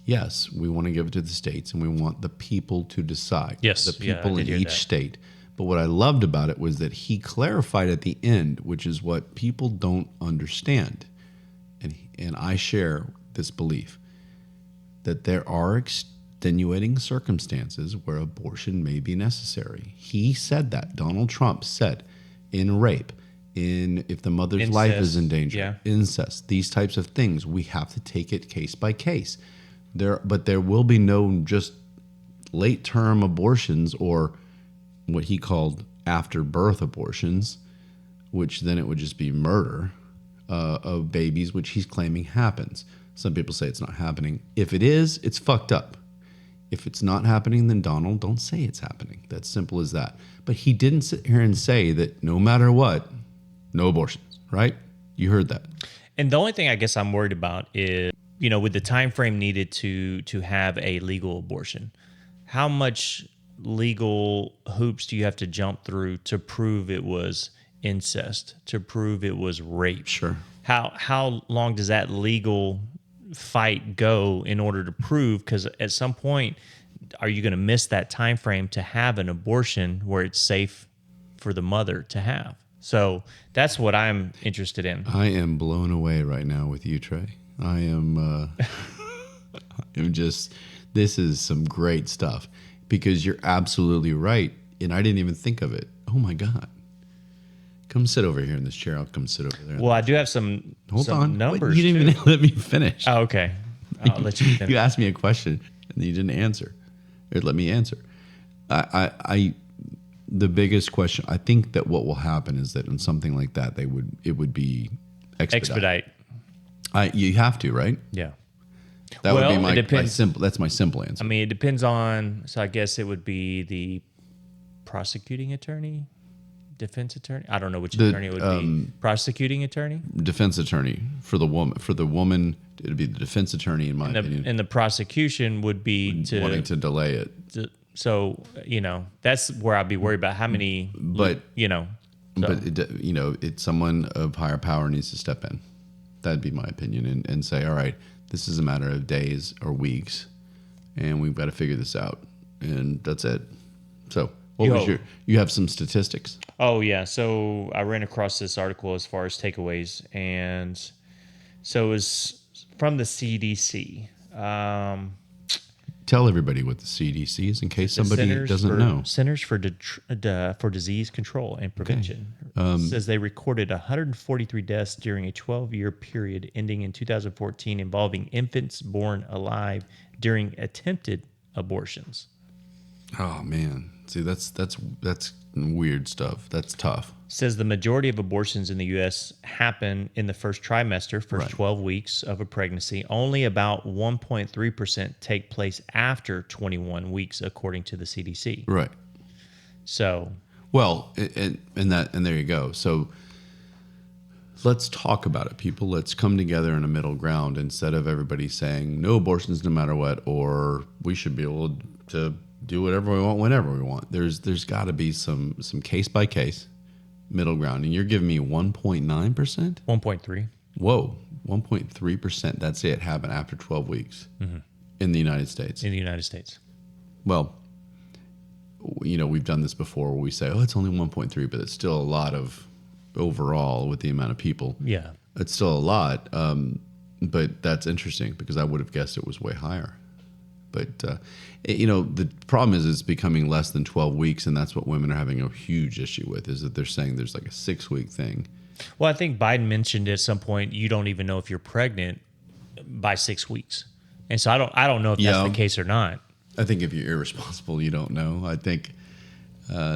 yes, we want to give it to the states, and we want the people to decide. Yes, the people in each that. state. But what I loved about it was that he clarified at the end, which is what people don't understand, and I share this belief, that there are extenuating circumstances where abortion may be necessary. He said that. Donald Trump said, in rape, if the mother's incest, life is in danger, yeah. Incest, these types of things, we have to take it case by case. But there will be no just late-term abortions or what he called after-birth abortions, which then it would just be murder of babies, which he's claiming happens. Some people say it's not happening. If it is, it's fucked up. If it's not happening, then Donald, don't say it's happening. That's simple as that. But he didn't sit here and say that no matter what, no abortions, right? You heard that. And the only thing I guess I'm worried about is, you know, with the time frame needed to have a legal abortion, how much legal hoops do you have to jump through to prove it was incest, to prove it was rape? Sure. How long does that legal fight go in order to prove? Because at some point, are you going to miss that time frame to have an abortion where it's safe for the mother to have? So that's what I'm interested in. I am blown away right now with you, Trey. I am this is some great stuff, because you're absolutely right. And I didn't even think of it. Oh my God. Come sit over here in this chair. I'll come sit over there. Well, I do have some numbers. Wait, you didn't even let me finish. Oh, okay. I'll let you finish. You asked me a question and you didn't answer. Or let me answer. The biggest question, I think that what will happen is that in something like that, it would be expedite. You have to, right? Yeah. That would be my simple. That's my simple answer. I mean, it depends on. So I guess it would be the prosecuting attorney, defense attorney. I don't know which attorney it would be. Prosecuting attorney, defense attorney for the woman. For the woman, it would be the defense attorney, in my opinion. And the prosecution would be wanting to delay it. So that's where I'd be worried about how many. But So. But it's someone of higher power needs to step in. That'd be my opinion, and say, all right, this is a matter of days or weeks, and we've got to figure this out, and that's it. So, you have some statistics? Oh yeah, so I ran across this article as far as takeaways, and so it was from the CDC. Tell everybody what the CDC is in case somebody doesn't know. Centers for Disease Control and Prevention. Says they recorded 143 deaths during a 12-year period ending in 2014 involving infants born alive during attempted abortions. Oh, man. See, that's weird stuff. That's tough. Says the majority of abortions in the U.S. happen in the first trimester, first Right. 12 weeks of a pregnancy. Only about 1.3% take place after 21 weeks, according to the CDC. Right. So, well, and there you go. So let's talk about it, people. Let's come together in a middle ground instead of everybody saying no abortions no matter what, or we should be able to do whatever we want whenever we want. There's got to be some case by case middle ground. And you're giving me 1.9%? 1.3. Whoa, 1.3%. That's it. Happen after 12 weeks in the United States. In the United States. Well, we've done this before where we say, oh, it's only 1.3, but it's still a lot of overall with the amount of people. Yeah. It's still a lot. But that's interesting because I would have guessed it was way higher. But, the problem is it's becoming less than 12 weeks, and that's what women are having a huge issue with, is that they're saying there's like a 6-week thing. Well, I think Biden mentioned at some point you don't even know if you're pregnant by 6 weeks. And so I don't know if that's the case or not. I think if you're irresponsible, you don't know. I think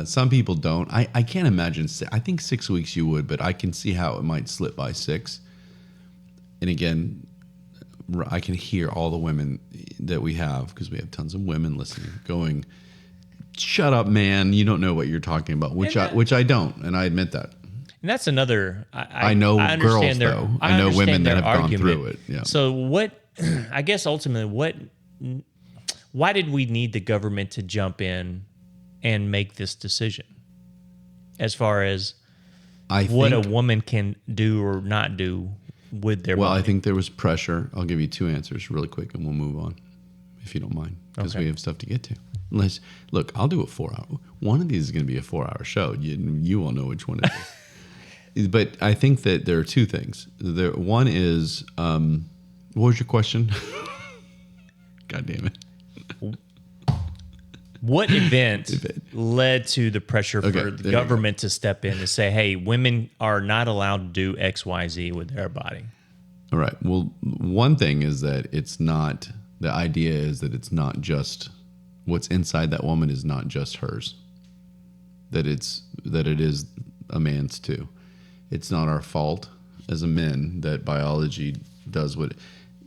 some people don't. I can't imagine. I think 6 weeks you would, but I can see how it might slip by 6. And again, I can hear all the women that we have, because we have tons of women listening, going, "Shut up, man! You don't know what you're talking about." Which I don't, and I admit that. And that's another. I know girls though. I know women that have gone through it. Yeah. So what? I guess ultimately, why did we need the government to jump in and make this decision, as far as what a woman can do or not do with their body? I think there was pressure. I'll give you 2 answers really quick, and we'll move on, if you don't mind, because we have stuff to get to. Look, I'll do a 4-hour. One of these is going to be a 4-hour show. You will know which one it is. But I think that there are 2 things. One is, what was your question? God damn it. What event led to the pressure for the government to step in and say, hey, women are not allowed to do X, Y, Z with their body? All right. Well, one thing is that it's not, the idea is that it's not just, what's inside that woman is not just hers. That it is a man's too. It's not our fault as a men that biology does what,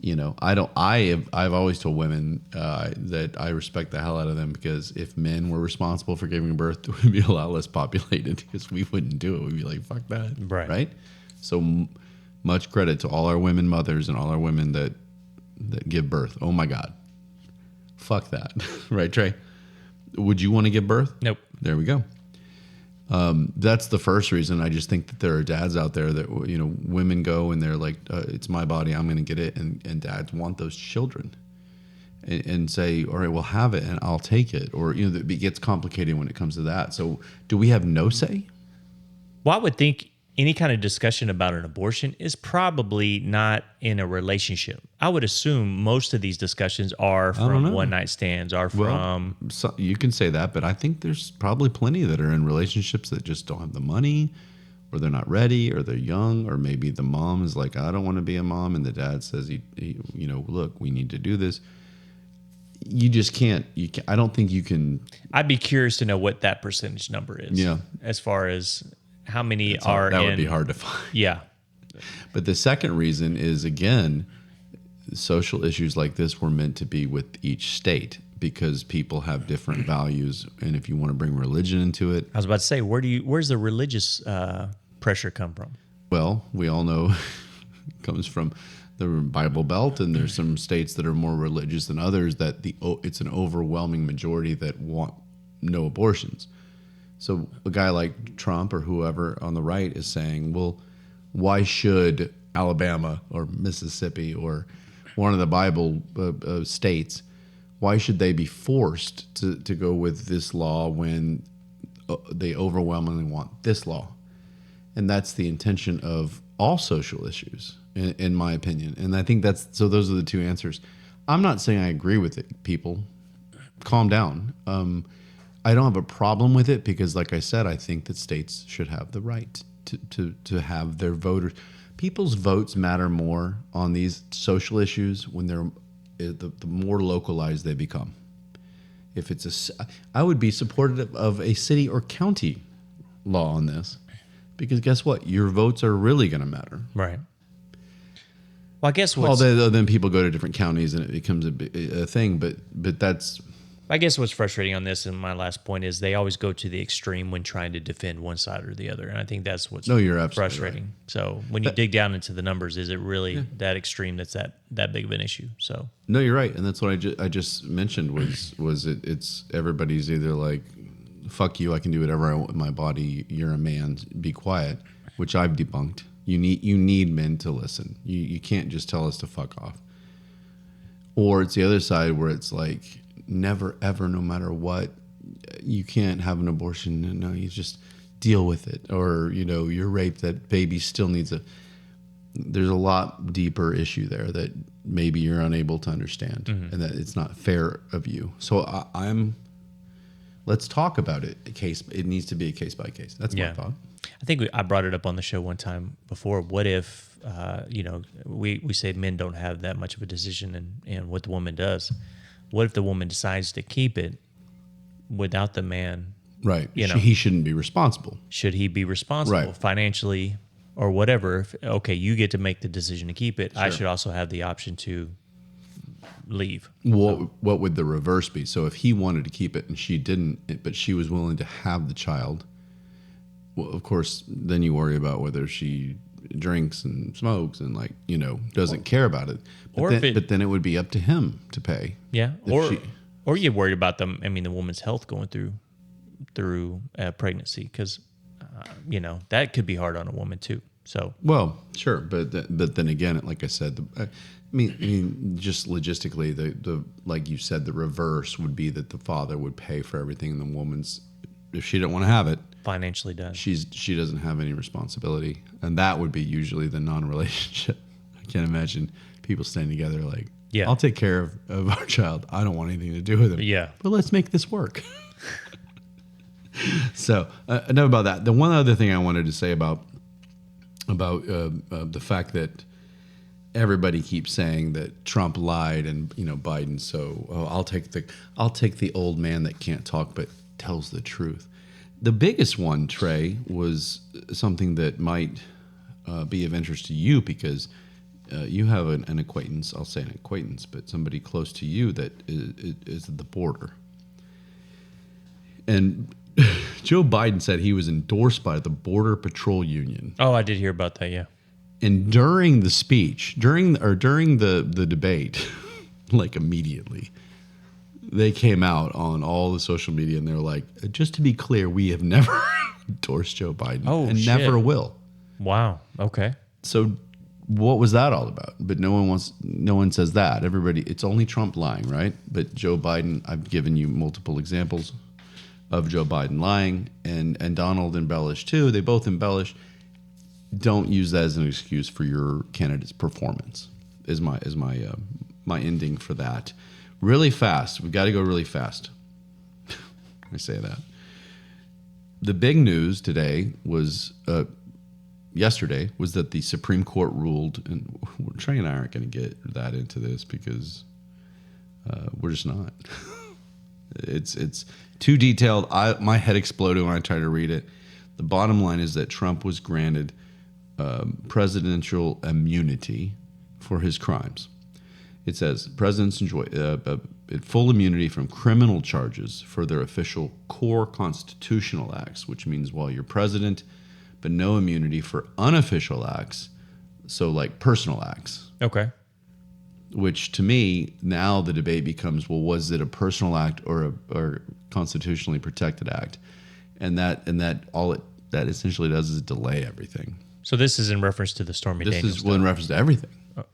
I've always told women that I respect the hell out of them, because if men were responsible for giving birth, it would be a lot less populated, because we wouldn't do it. We'd be like, fuck that. Right? So much credit to all our women mothers and all our women that give birth. Oh my God. Fuck that. Right, Trey? Would you want to give birth? Nope. There we go. That's the first reason. I just think that there are dads out there that, women go and they're like, it's my body, I'm going to get it. And dads want those children and say, all right, we'll have it and I'll take it. Or, it gets complicated when it comes to that. So do we have no say? Well, I would think any kind of discussion about an abortion is probably not in a relationship. I would assume most of these discussions are from one-night stands, So you can say that, but I think there's probably plenty that are in relationships that just don't have the money, or they're not ready, or they're young, or maybe the mom is like, I don't want to be a mom, and the dad says, look, we need to do this. You just can't. I don't think you can. I'd be curious to know what that percentage number is. Yeah. As far as how many that would be hard to find. Yeah. But the second reason is, again, social issues like this were meant to be with each state, because people have different values. And if you want to bring religion into it. I was about to say, where's the religious pressure come from? Well, we all know it comes from the Bible Belt, and there's some states that are more religious than others, that it's an overwhelming majority that want no abortions. So a guy like Trump or whoever on the right is saying, well, why should Alabama or Mississippi or one of the Bible states, why should they be forced to go with this law when they overwhelmingly want this law? And that's the intention of all social issues, in my opinion. And I think those are the 2 answers. I'm not saying I agree with it, people. Calm down. I don't have a problem with it, because, like I said, I think that states should have the right to have their voters. People's votes matter more on these social issues when they're the more localized they become. If I would be supportive of a city or county law on this, because guess what? Your votes are really going to matter. Right. Well, I guess then people go to different counties and it becomes a thing, but that's. I guess what's frustrating on this, and my last point, is they always go to the extreme when trying to defend one side or the other. And I think that's what's you're absolutely frustrating. Right. So when you dig down into the numbers, is it really that extreme that's that big of an issue? So no, you're right. And that's what I just mentioned was it's everybody's either like, fuck you, I can do whatever I want with my body. You're a man, be quiet, which I've debunked. You need men to listen. You can't just tell us to fuck off. Or it's the other side where it's like, never, ever, no matter what, you can't have an abortion. No, you just deal with it. Or, you're raped, that baby still needs there's a lot deeper issue there that maybe you're unable to understand and that it's not fair of you. So let's talk about it. It needs to be a case by case. That's my thought. I think I brought it up on the show one time before. What if, we say men don't have that much of a decision in what the woman does. What if the woman decides to keep it without the man? Right. He shouldn't be responsible. Should he be responsible financially or whatever? Okay, you get to make the decision to keep it. Sure. I should also have the option to leave. What would the reverse be? So if he wanted to keep it and she didn't, but she was willing to have the child, well, of course, then you worry about whether she drinks and smokes and doesn't care about it. But then it would be up to him to pay. Yeah. Or you're worried about the woman's health going through pregnancy, because that could be hard on a woman too. So well, sure, but then again, like I said, just logistically, the like you said, the reverse would be that the father would pay for everything, and the woman's, if she didn't want to have it, financially done. She doesn't have any responsibility, and that would be usually the non-relationship. I can't imagine people staying together like, I'll take care of our child. I don't want anything to do with him. Yeah, but let's make this work. So enough about that. The one other thing I wanted to say about the fact that everybody keeps saying that Trump lied and Biden. So I'll take the old man that can't talk but tells the truth. The biggest one, Trey, was something that might be of interest to you because you have an acquaintance. I'll say an acquaintance, but somebody close to you that is at the border. And Joe Biden said he was endorsed by the Border Patrol Union. Oh, I did hear about that, yeah. And during the speech, during the debate, like immediately, they came out on all the social media and they're like, just to be clear, we have never endorsed Joe Biden and never will. Wow. Okay. So what was that all about? But no one says that. Everybody, it's only Trump lying, right? But Joe Biden, I've given you multiple examples of Joe Biden lying, and Donald embellished too. They both embellish. Don't use that as an excuse for your candidate's performance. Is my ending for that. Really fast. We've got to go really fast. I say that. The big news today was yesterday was that the Supreme Court ruled, and Trey and I aren't going to get that into this because we're just not. It's too detailed. My head exploded when I tried to read it. The bottom line is that Trump was granted presidential immunity for his crimes. It says presidents enjoy full immunity from criminal charges for their official core constitutional acts, which means while you're president, but no immunity for unofficial acts, so like personal acts. Okay. Which to me, now the debate becomes, well, was it a personal act or a constitutionally protected act? And that essentially does is delay everything. So this is in reference to the Stormy Daniels. This is in reference to everything. Oh.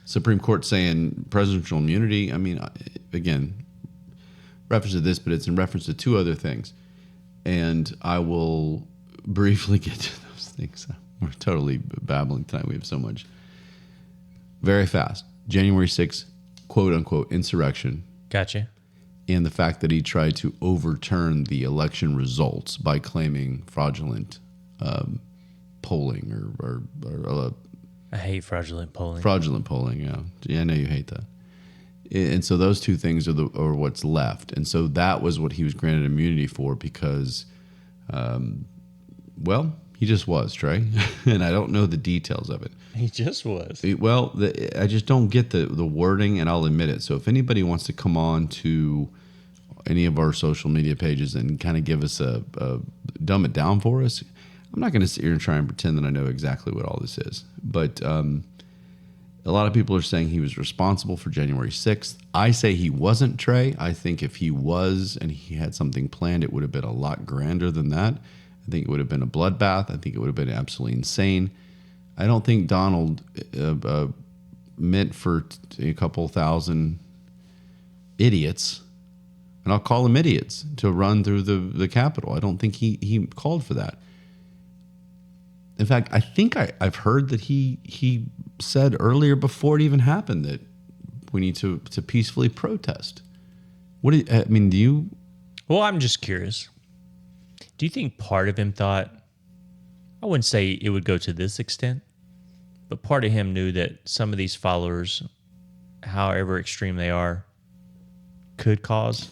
Supreme Court saying presidential immunity. I mean, again, reference to this, but it's in reference to two other things. And I will briefly get to those things. We're totally babbling tonight. We have so much. Very fast. January 6th, quote unquote, insurrection. Gotcha. And the fact that he tried to overturn the election results by claiming fraudulent polling or I hate fraudulent polling. Fraudulent polling, yeah. Yeah, I know you hate that. And so those two things are what's left. And so that was what he was granted immunity for because, well, he just was, Trey. And I don't know the details of it. He just was. I just don't get the wording, and I'll admit it. So if anybody wants to come on to any of our social media pages and kind of give us a dumb it down for us. I'm not going to sit here and try and pretend that I know exactly what all this is, but a lot of people are saying he was responsible for January 6th. I say he wasn't, Trey. I think if he was and he had something planned, it would have been a lot grander than that. I think it would have been a bloodbath. I think it would have been absolutely insane. I don't think Donald meant for a couple thousand idiots, and I'll call them idiots, to run through the Capitol. I don't think he called for that. In fact, I think I've heard that he said earlier before it even happened that we need to peacefully protest. Do you? Well, I'm just curious. Do you think part of him thought, I wouldn't say it would go to this extent, but part of him knew that some of these followers, however extreme they are, could cause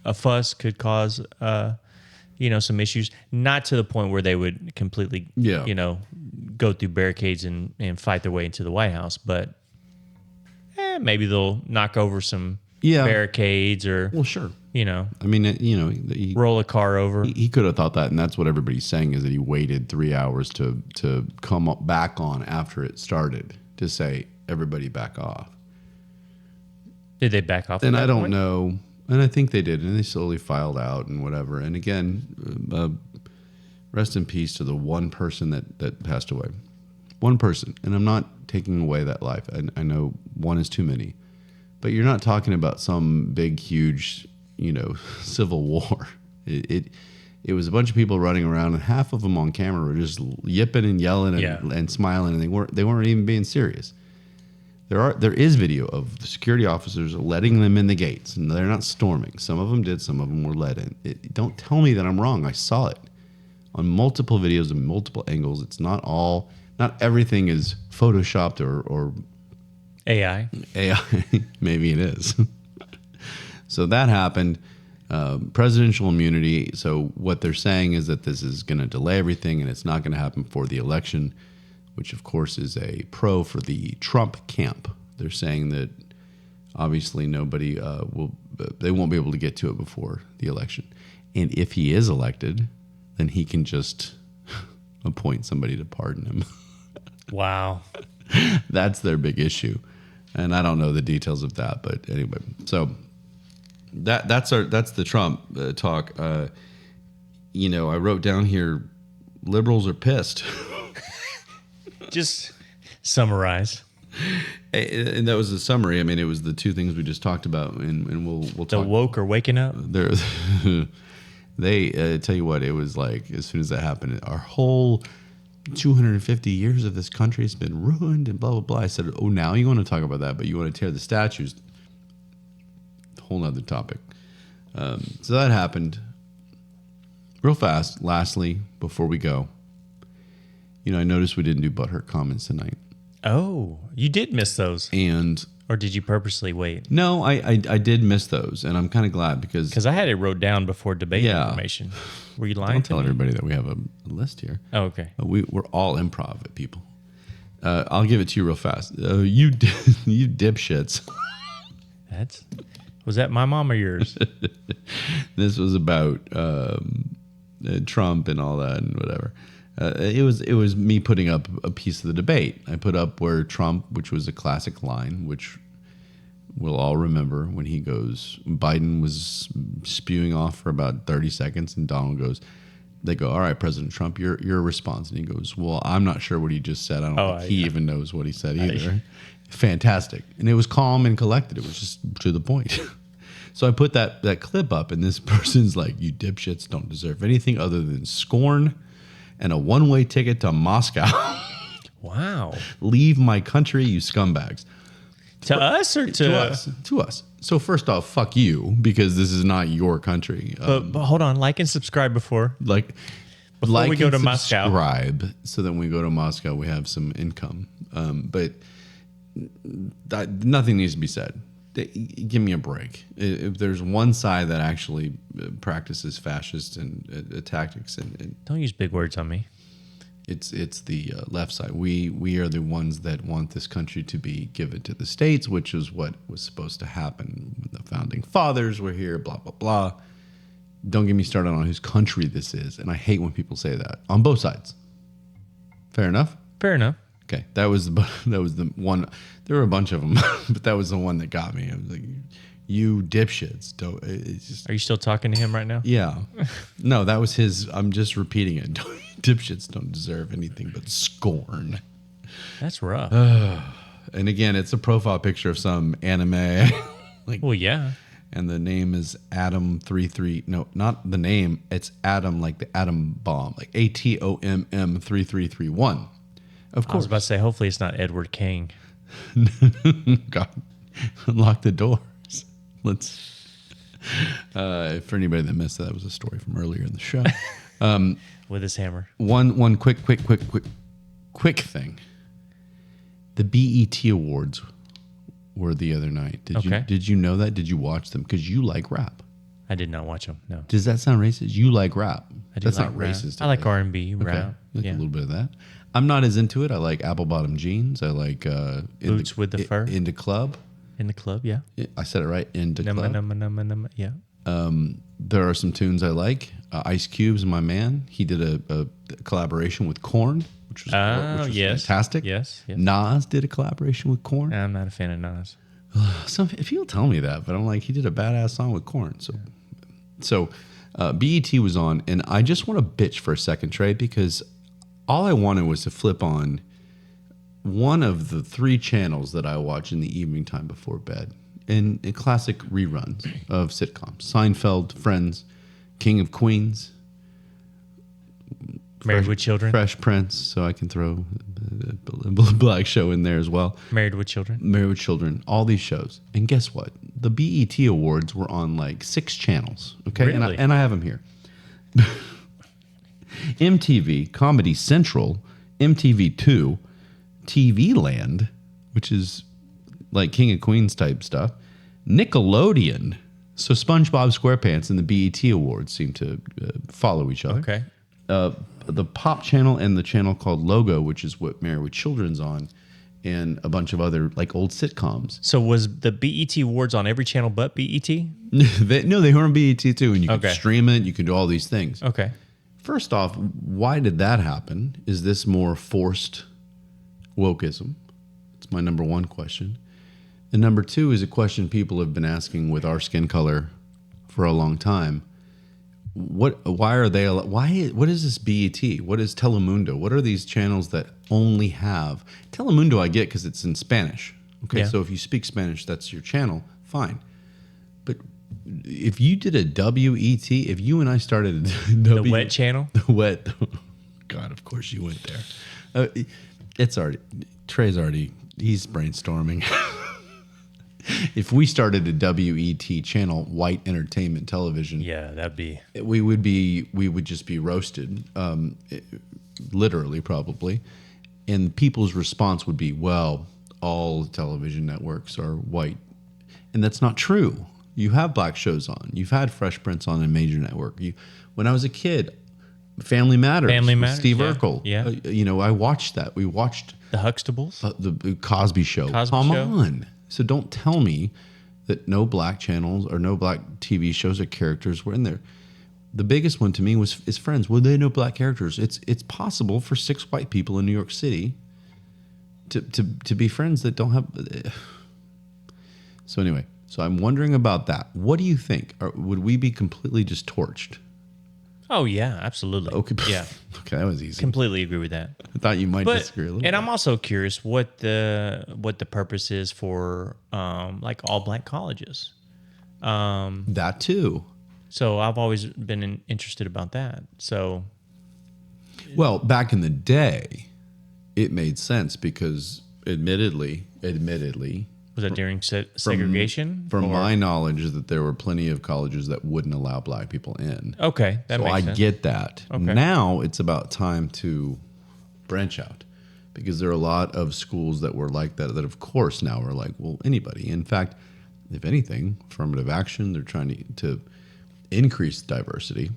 a fuss, could cause some issues, not to the point where they would completely, go through barricades and fight their way into the White House, but maybe they'll knock over some barricades or, well, sure. Roll a car over. He could have thought that, and that's what everybody's saying, is that he waited 3 hours to come up back on after it started to say, everybody back off. Did they back off? And I don't know. And I think they did, and they slowly filed out and whatever. And again, rest in peace to the one person that passed away. One person. And I'm not taking away that life. I know one is too many. But you're not talking about some big, huge, civil war. It was a bunch of people running around, and half of them on camera were just yipping and yelling and smiling, and they weren't even being serious. There is video of the security officers letting them in the gates, and they're not storming. Some of them did, some of them were let in. Don't tell me that I'm wrong. I saw it on multiple videos and multiple angles. It's not everything is photoshopped or AI. Maybe it is. So that happened. Presidential immunity. So what they're saying is that this is going to delay everything, and it's not going to happen before the election, which of course is a pro for the Trump camp. They're saying that obviously nobody they won't be able to get to it before the election. And if he is elected, then he can just appoint somebody to pardon him. Wow. That's their big issue. And I don't know the details of that, but anyway. So that's the Trump talk. I wrote down here, liberals are pissed. Just summarize. And that was a summary. I mean, it was the two things we just talked about, and we'll talk. The woke are waking up. They tell you what, it was like as soon as that happened, our whole 250 years of this country has been ruined and blah blah blah. I said, oh, now you want to talk about that, but you want to tear the statues. Whole nother topic. So that happened. Real fast. Lastly, before we go. I noticed we didn't do Butthurt Comments tonight. Oh, you did miss those. Or did you purposely wait? No, I did miss those, and I'm kind of glad because I had it wrote down before debate information. Were you lying? Don't tell everybody that we have a list here. Oh, okay. We're all improv people. I'll give it to you real fast. You dipshits. Was that my mom or yours? This was about Trump and all that and whatever. It was me putting up a piece of the debate. I put up where Trump, which was a classic line, which we'll all remember when he goes, Biden was spewing off for about 30 seconds, and Donald goes, they go, all right, President Trump, your response. And he goes, well, I'm not sure what he just said. I don't think he even knows what he said either. Fantastic. And it was calm and collected. It was just to the point. So I put that clip up, and this person's like, you dipshits don't deserve anything other than scorn and a one-way ticket to Moscow. Wow. Leave my country, you scumbags. To us or to us? To us. So first off, fuck you, because this is not your country. But hold on, like and subscribe before we go to Moscow. Subscribe, so that when we go to Moscow, we have some income. But nothing needs to be said. Give me a break. If there's one side that actually practices fascist and tactics, and don't use big words on me. It's the left side. We are the ones that want this country to be given to the states, which is what was supposed to happen when the founding fathers were here. Blah blah blah. Don't get me started on whose country this is, and I hate when people say that on both sides. Fair enough. Fair enough. Okay, that was the one. There were a bunch of them, but that was the one that got me. I was like, "You dipshits! Don't." It's just, Are you still talking to him right now? yeah. No, that was his. I'm just repeating it. Dipshits don't deserve anything but scorn. That's rough. And again, it's a profile picture of some anime. Like, well, yeah. And the name is Atom33. No, not the name. It's Atom, like the atom bomb, like ATOMM 3331. Of course. I was about to say, hopefully it's not Edward King. God, unlock the doors. Let's. For anybody that missed that, was a story from earlier in the show. With his hammer. One quick thing. The BET Awards were the other night. Did you know that? Did you watch them? Because you like rap. I did not watch them. No. Does that sound racist? You like rap. That's like not rap. racist. I like R&B, rap. I like a little bit of that. I'm not as into it. I like apple bottom jeans. I like boots with the fur. Into club. In the club, yeah. I said it right. Into club. Yeah. There are some tunes I like. Ice Cube's my man. He did a collaboration with Korn, which was fantastic. Yes. Nas did a collaboration with Korn. I'm not a fan of Nas. Some people tell me that, but I'm like, he did a badass song with Korn. So BET was on, and I just want to bitch for a second, Trey, because all I wanted was to flip on one of the 3 channels that I watch in the evening time before bed, in classic reruns of sitcoms: Seinfeld, Friends, King of Queens, Married with Children, Fresh Prince. So I can throw a black show in there as well. Married with Children, all these shows. And guess what? The BET Awards were on like 6 channels. Okay, really? and I have them here. MTV, Comedy Central, MTV2, TV Land, which is like King of Queens type stuff, Nickelodeon. So SpongeBob SquarePants and the BET Awards seem to follow each other. Okay. The Pop Channel and the channel called Logo, which is what Married with Children's on, and a bunch of other like old sitcoms. So was the BET Awards on every channel but BET? No, they were on BET too, and you could stream it. You could do all these things. Okay. First off, why did that happen? Is this more forced wokeism? It's my number one question. And number 2 is a question people have been asking with our skin color for a long time. What is this BET? What is Telemundo? What are these channels that only have Telemundo? I get because it's in Spanish. Okay, yeah. So if you speak Spanish, that's your channel. Fine. But if you did a WET, if you and I started the wet channel, the wet. God, of course you went there. It's already he's brainstorming. If we started a WET channel, white entertainment television, yeah, we would just be roasted, literally probably, and people's response would be, well, all television networks are white, and that's not true. You have black shows on. You've had Fresh Prince on a major network. When I was a kid, Family Matters, Steve Urkel. Yeah. I watched that. We watched the Huxtables, the Cosby Show. Come on. So don't tell me that no black channels or no black TV shows or characters were in there. The biggest one to me is Friends. Well, they know black characters. It's possible for 6 white people in New York City to be friends that don't have. So anyway, I'm wondering about that. What do you think? Would we be completely just torched? Oh yeah, absolutely. Okay. Yeah. Okay, that was easy. Completely agree with that. I thought you might disagree a little bit. And I'm also curious what the purpose is for like all black colleges. That too. So I've always been interested about that. So, well, back in the day, it made sense because admittedly. Was that during segregation? From my knowledge, that there were plenty of colleges that wouldn't allow black people in. Okay, that makes sense. I get that. Okay. Now it's about time to branch out because there are a lot of schools that were like that of course now are like, well, anybody. In fact, if anything, affirmative action, they're trying to increase diversity,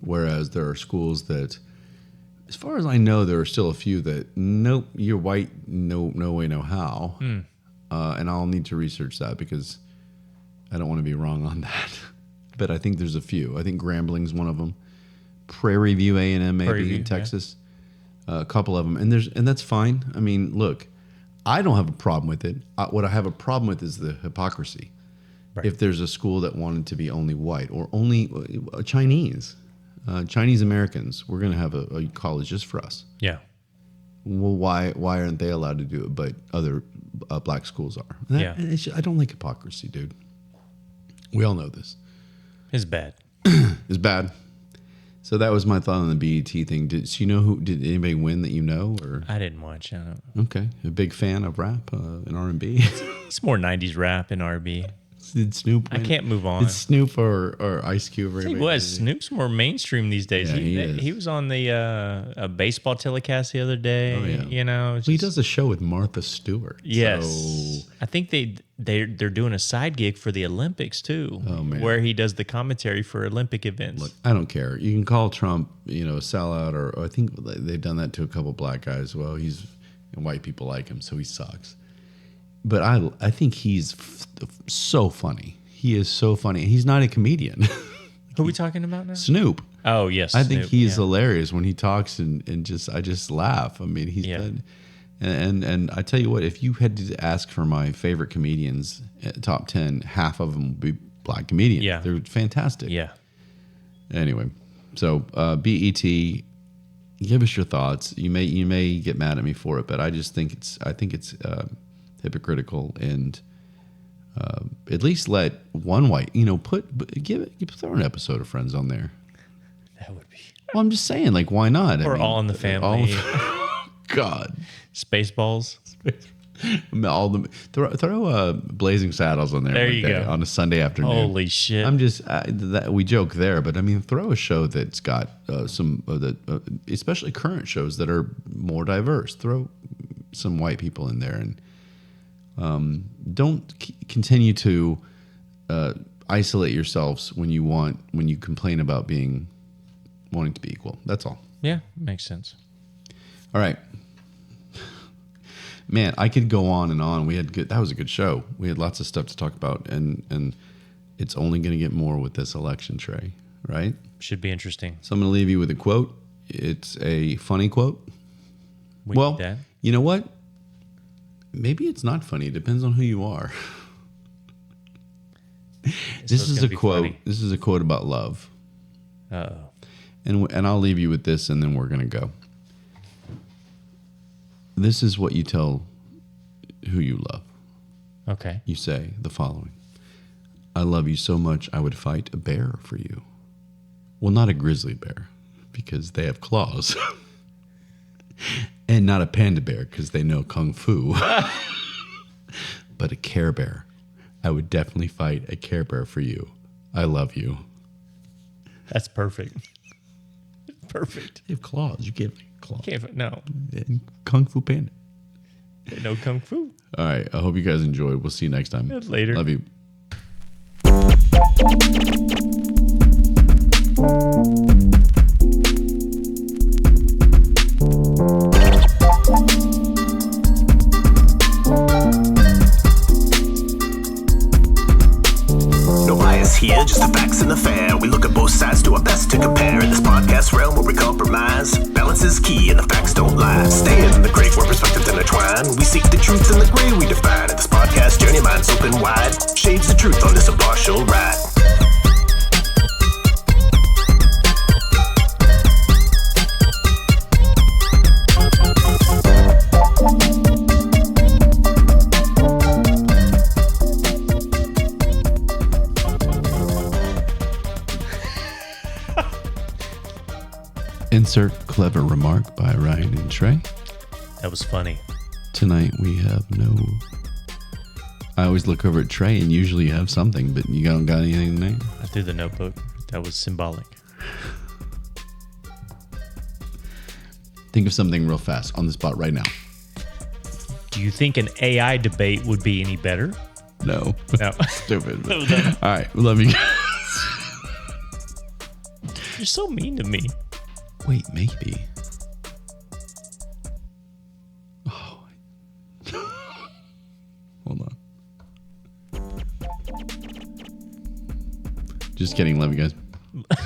whereas there are schools that As far as I know, there are still a few that, nope, you're white, no way, no how. And I'll need to research that because I don't want to be wrong on that. But I think there's a few. I think Grambling's one of them. Prairie View A&M maybe in Texas. A couple of them. And that's fine. I mean, look, I don't have a problem with it. What I have a problem with is the hypocrisy. Right. If there's a school that wanted to be only white or only Chinese Americans, we're going to have a college just for us. Yeah. Well, why aren't they allowed to do it, but other black schools are? I don't like hypocrisy, dude. We all know this. It's bad. It's bad. So that was my thought on the BET thing. Did anybody win that you know? Or I didn't watch. I don't know. Okay, a big fan of rap and R&B. It's more '90s rap and R&B. Did Snoop win? I can't move on. Did Snoop or Ice Cube? He was. Snoop's more mainstream these days. Yeah, he was on the a baseball telecast the other day. Oh, yeah. You know, he does a show with Martha Stewart. Yes, so. I think they're doing a side gig for the Olympics too, where he does the commentary for Olympic events. Look, I don't care. You can call Trump, a sellout, or I think they've done that to a couple black guys. Well, white people like him, so he sucks. But I think he's so funny. He is so funny. He's not a comedian. Who are we talking about now? Snoop. Oh, yes. I think he's hilarious when he talks and I just laugh. I mean, he's been, and I tell you what, if you had to ask for my favorite comedians, top 10, half of them would be black comedians. Yeah. They're fantastic. Yeah. Anyway, so BET, give us your thoughts. You may get mad at me for it, but I just think it's hypocritical, and at least let one white, throw an episode of Friends on there. That would be. Well, I'm just saying, like, why not? Or All in the Family. God. Spaceballs. Throw Blazing Saddles on there. There you go. On a Sunday afternoon. Holy shit! I'm just we joke there, but I mean, throw a show that's got some of the, especially current shows that are more diverse. Throw some white people in there, and don't continue to isolate yourselves when you complain about wanting to be equal. That's all. Yeah, makes sense. All right. Man, I could go on and on. That was a good show. We had lots of stuff to talk about, and it's only going to get more with this election, Trey, right? Should be interesting. So I'm going to leave you with a quote. It's a funny quote. You know what? Maybe it's not funny. It depends on who you are. This is a quote. Funny. This is a quote about love. Uh-oh. And I'll leave you with this, and then we're going to go. This is what you tell who you love. Okay. You say the following. I love you so much I would fight a bear for you. Well, not a grizzly bear, because they have claws. And not a panda bear, because they know kung fu. But a Care Bear. I would definitely fight a Care Bear for you. I love you. That's perfect. Perfect. They have claws. You can't claws. No. Kung Fu Panda. No kung fu. All right. I hope you guys enjoyed. We'll see you next time. Later. Love you. Here, just the facts and the fair. We look at both sides, do our best to compare. In this podcast realm where we compromise, balance is key and the facts don't lie. Stay in the great where perspectives intertwine. We seek the truth in the gray we define. In this podcast journey, minds open wide. Shades the truth on this impartial ride. Insert clever remark by Ryan and Trey. That was funny. Tonight we have no... I always look over at Trey and usually you have something, but you don't got anything tonight? I threw the notebook. That was symbolic. Think of something real fast on the spot right now. Do you think an AI debate would be any better? No. No. Stupid. All right. We love you guys. You're so mean to me. Wait, maybe. Just kidding. Love you guys.